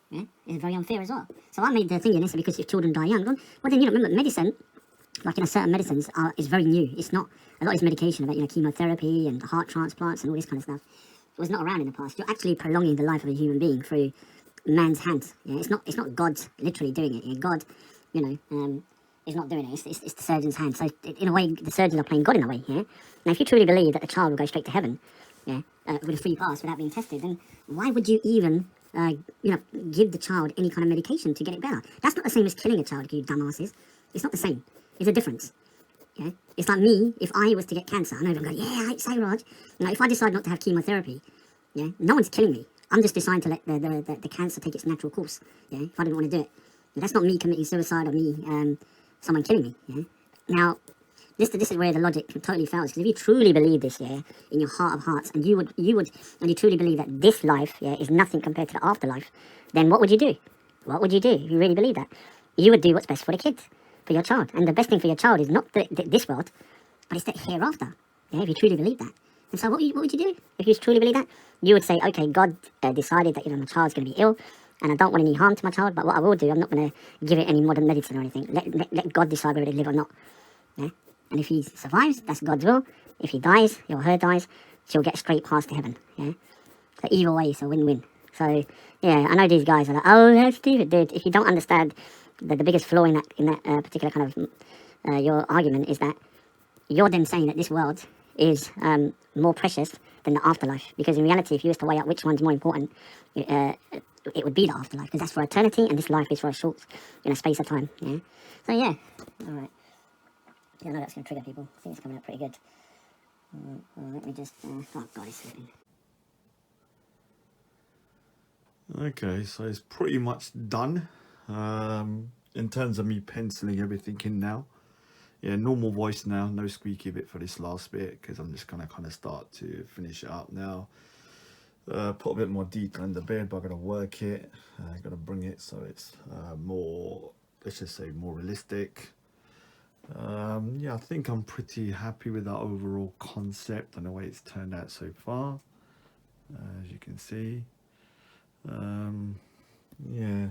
Yeah, it's very unfair as well. So I made the thing in this because if children die young, well then, you know, remember medicine, like, you know, certain medicines is very new. It's not a lot of this medication about, you know, chemotherapy and heart transplants and all this kind of stuff. It was not around in the past. You're actually prolonging the life of a human being through man's hands. Yeah, it's not God literally doing it. Yeah, God, you know, is not doing it. It's the surgeon's hand. So in a way, the surgeons are playing God in a way. Yeah. Now, if you truly believe that the child will go straight to heaven, yeah, with a free pass without being tested, then why would you even, you know, give the child any kind of medication to get it better? That's not the same as killing a child, you dumbasses. It's not the same. There's a difference. Yeah, it's like me. If I was to get cancer, I know I'm going, yeah, I'd say, Raj. You know, if I decide not to have chemotherapy, yeah, no one's killing me. I'm just deciding to let the cancer take its natural course. Yeah, if I didn't want to do it, and that's not me committing suicide or me someone killing me. Yeah. Now, this is where the logic totally fails, because if you truly believe this, yeah, in your heart of hearts, and you truly believe that this life, yeah, is nothing compared to the afterlife, then what would you do? What would you do if you really believe that? You would do what's best for the kids, for your child, and the best thing for your child is not this world, but it's the hereafter. Yeah, if you truly believe that. And so what would you do if you truly believe that? You would say, okay, God decided that, you know, my child's going to be ill, and I don't want any harm to my child, but what I will do, I'm not going to give it any modern medicine or anything. Let God decide whether they live or not. Yeah? And if he survives, that's God's will. If he dies, he or her dies, she'll get straight past to heaven. Yeah. So either way, it's a win-win. So yeah, I know these guys are like, oh, that's stupid, dude. If you don't understand the biggest flaw in that particular kind of your argument is that you're then saying that this world is more precious than the afterlife. Because in reality, if you was to weigh up which one's more important, it would be the afterlife, because that's for eternity, and this life is for a short, you know, space of time. Yeah. So yeah, all right. Yeah, I know that's going to trigger people. I think it's coming out pretty good. Let me just... oh, God, it's slipping. Okay, so it's pretty much done. In terms of me penciling everything in now. Yeah, normal voice now. No squeaky bit for this last bit, because I'm just going to kind of start to finish it up now. Put a bit more detail in the bed, but I'm going to work it. I'm going to bring it so it's more, let's just say, more realistic. Yeah, I think I'm pretty happy with that overall concept and the way it's turned out so far, as you can see. Yeah,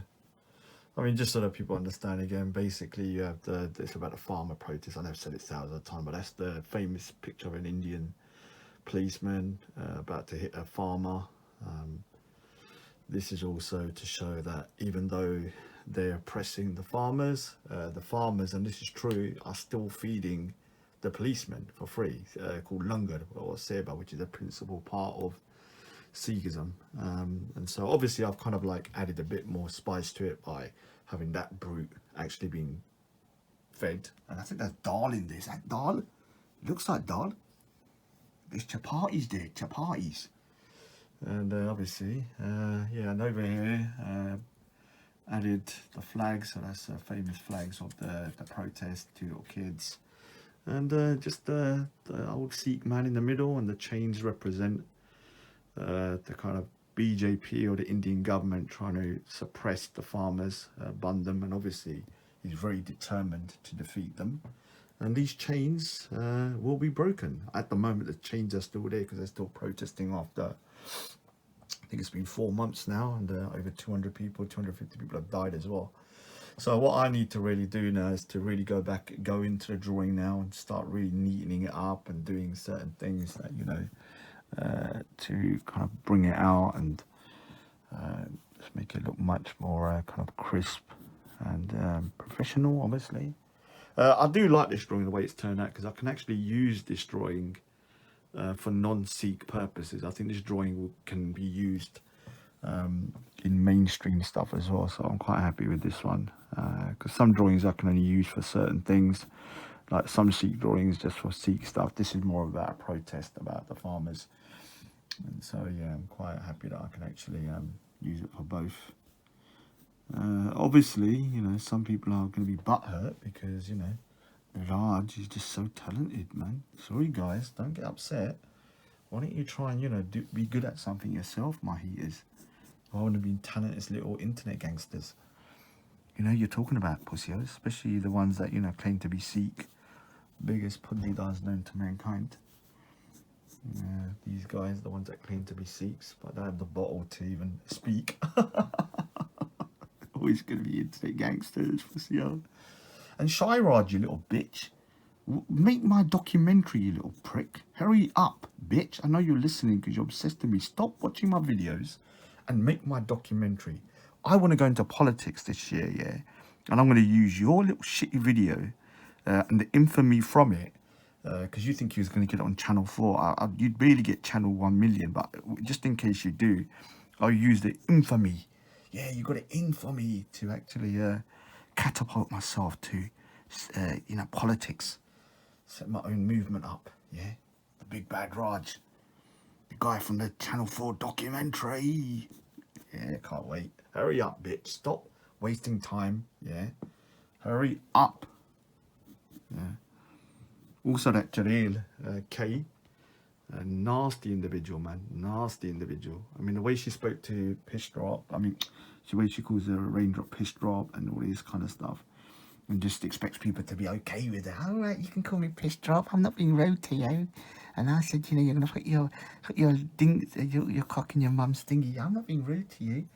I mean, just so that people understand again, basically you have it's about a farmer protest. I never said it thousands of times, but that's the famous picture of an Indian policeman about to hit a farmer. this is also to show that even though they're oppressing the farmers, and this is true, are still feeding the policemen for free, called langar or seba, which is a principal part of Sikhism. And so obviously I've kind of like added a bit more spice to it by having that brute actually being fed. And I think there's dal in this. That dal looks like dal. There's chapatis there, chapatis. And obviously, yeah, and over here added the flags. So that's famous flags of the protest, 2 little kids, and just the old Sikh man in the middle, and the chains represent the kind of BJP or the Indian government trying to suppress the farmers, bun them, and obviously he's very determined to defeat them. And these chains will be broken. At the moment, the chains are still there because they're still protesting after, I think it's been 4 months now, and over 200 people, 250 people have died as well. So what I need to really do now is to really go into the drawing now and start really neatening it up and doing certain things that, you know, to kind of bring it out and just make it look much more kind of crisp and professional, obviously. I do like this drawing, the way it's turned out, because I can actually use this drawing for non-Sikh purposes. I think this drawing can be used in mainstream stuff as well, so I'm quite happy with this one, because some drawings I can only use for certain things, like some Sikh drawings just for Sikh stuff. This is more about a protest about the farmers, and so yeah, I'm quite happy that I can actually use it for both. Obviously, you know, some people are going to be butthurt because, you know, Raj is just so talented, man. Sorry guys, don't get upset. Why don't you try and, you know, be good at something yourself, my heaters? I want to be talented little internet gangsters. You know, you're talking about pussios, especially the ones that, you know, claim to be Sikh. Biggest pundidas known to mankind. These guys, the ones that claim to be Sikhs, but don't have the bottle to even speak. Always going to be internet gangsters, pussio. And Shiraj, you little bitch. Make my documentary, you little prick. Hurry up, bitch. I know you're listening because you're obsessed with me. Stop watching my videos and make my documentary. I want to go into politics this year, yeah? And I'm going to use your little shitty video and the infamy from it, because you think you was going to get it on Channel 4. You'd barely get Channel 1 million, but just in case you do, I'll use the infamy. Yeah, you got it infamy to actually catapult myself to, you know, politics. Set my own movement up, yeah? The big bad Raj. The guy from the Channel 4 documentary. Yeah, can't wait. Hurry up, bitch. Stop wasting time, yeah? Hurry up. Yeah. Also that Jaleel K, a nasty individual, man. Nasty individual. I mean, the way she spoke to Pish Drop, I mean, the way she calls her a raindrop Pish Drop and all this kind of stuff, and just expects people to be okay with it. All right, you can call me Pish Drop. I'm not being rude to you. And I said, you know, you're gonna put your cock in your mum's thingy. I'm not being rude to you.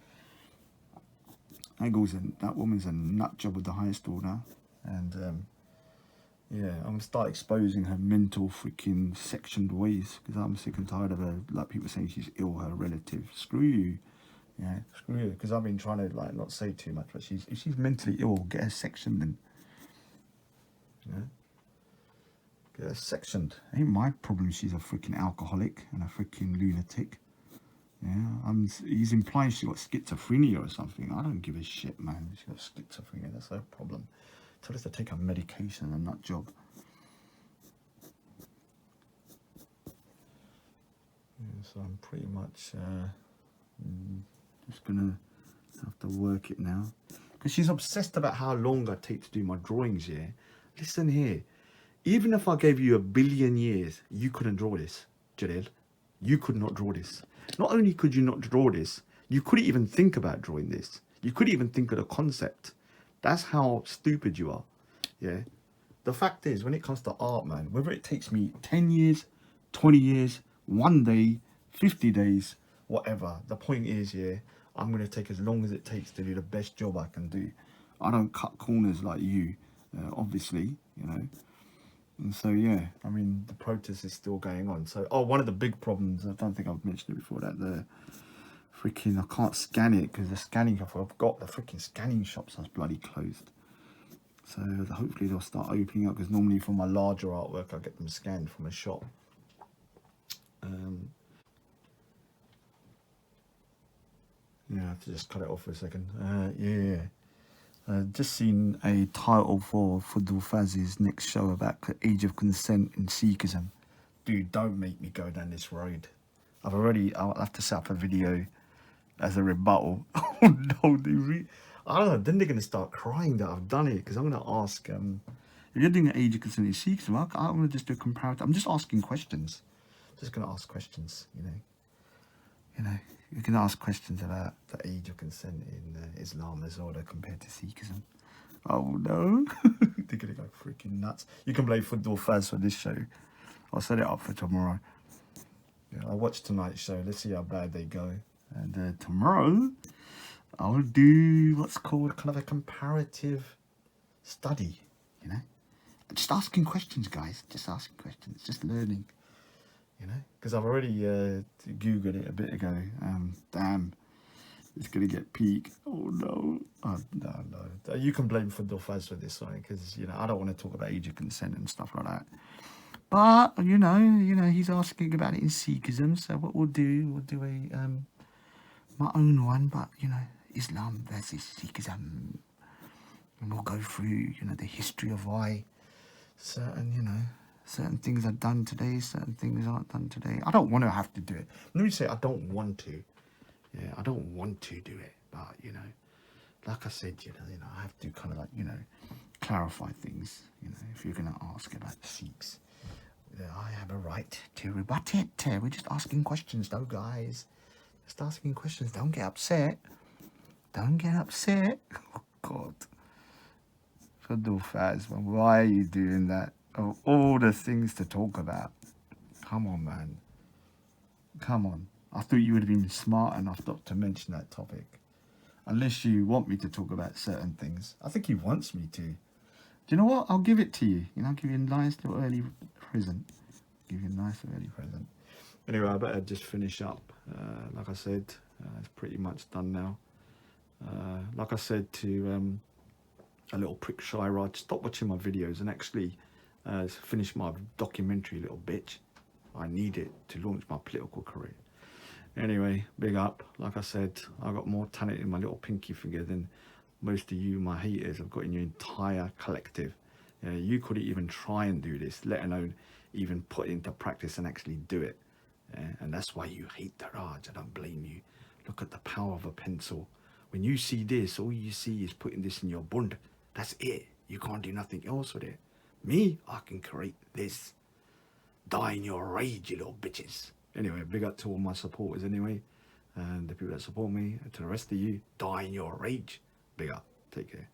That woman's a nut job of the highest order, and yeah, I'm gonna start exposing her mental freaking sectioned ways, because I'm sick and tired of her, like, people saying she's ill, her relative. Screw you. Yeah, screw you. Because I've been trying to, like, not say too much, but if she's mentally ill, get her sectioned then. Yeah. Get her sectioned. Ain't my problem she's a freaking alcoholic and a freaking lunatic. Yeah, he's implying she got schizophrenia or something. I don't give a shit, man. She got schizophrenia, that's her problem. Tell us to take her medication, a nut job. Yeah, so I'm pretty much just gonna have to work it now, because she's obsessed about how long I take to do my drawings. Yeah, listen here, even if I gave you 1 billion years, you couldn't draw this, Jalil. You could not draw this. Not only could you not draw this, you couldn't even think about drawing this. You couldn't even think of the concept. That's how stupid you are. Yeah, the fact is, when it comes to art, man, whether it takes me 10 years, 20 years, 1 day, 50 days, whatever, the point is, yeah, I'm going to take as long as it takes to do the best job I can do. I don't cut corners like you, obviously, you know. And so, yeah, I mean, the protest is still going on. So, one of the big problems, I don't think I've mentioned it before, that the freaking, I can't scan it because the scanning, I forgot the freaking scanning shops are bloody closed. So hopefully they'll start opening up, because normally for my larger artwork I get them scanned from a shop. Yeah, I have to just cut it off for a second. Just seen a title for Fudul Faz's next show about age of consent in Sikhism. Dude, don't make me go down this road. I'll have to set up a video as a rebuttal. Oh no, I don't know, then they're going to start crying that I've done it, because I'm going to ask, if you're doing an age of consent in Sikhism, I'm going to just do a comparative. I'm just asking questions. Just going to ask questions, you know, you can ask questions about the age of consent in Islam as well compared to Sikhism. Oh no, they're gonna go freaking nuts. You can play Fudul Faz for this show. I'll set it up for tomorrow. Yeah, I'll watch tonight's show. Let's see how bad they go. And tomorrow, I'll do what's called kind of a comparative study, you know. But just asking questions, guys. Just asking questions. Just learning. You know, because I've already Googled it a bit ago. Damn, it's gonna get peak. Oh no, no. You can blame Fudul Faz for this, right? Because you know I don't want to talk about age of consent and stuff like that. But you know, he's asking about it in Sikhism. So what we'll do a my own one, but you know, Islam versus Sikhism, and we'll go through the history of why certain things are done today, certain things aren't done today. I don't want to have to do it. Let me say I don't want to. Yeah, I don't want to do it. But, like I said, I have to kind of clarify things. If you're going to ask about the Sikhs, I have a right to rebut it. We're just asking questions though, guys. Just asking questions. Don't get upset. Don't get upset. Oh, God. Fudul Faz, why are you doing that? Of all the things to talk about. Come on, man. Come on. I thought you would have been smart enough not to mention that topic. Unless you want me to talk about certain things. I think he wants me to. Do you know what? I'll give it to you. I'll give you a nice little early present. Anyway, I better just finish up. Like I said, it's pretty much done now. Like I said to a little prick Shiraj, stop watching my videos and actually finish my documentary, little bitch. I need it to launch my political career. Anyway, big up. Like I said, I got more talent in my little pinky finger than most of you, my haters, have got in your entire collective. You couldn't even try and do this, let alone even put it into practice and actually do it. And that's why you hate the Raj. I don't blame you. Look at the power of a pencil. When you see this, all you see is putting this in your bund. That's it. You can't do nothing else with it. Me, I can create this. Die in your rage, you little bitches. Anyway, big up to all my supporters anyway. And the people that support me. And to the rest of you, die in your rage. Big up. Take care.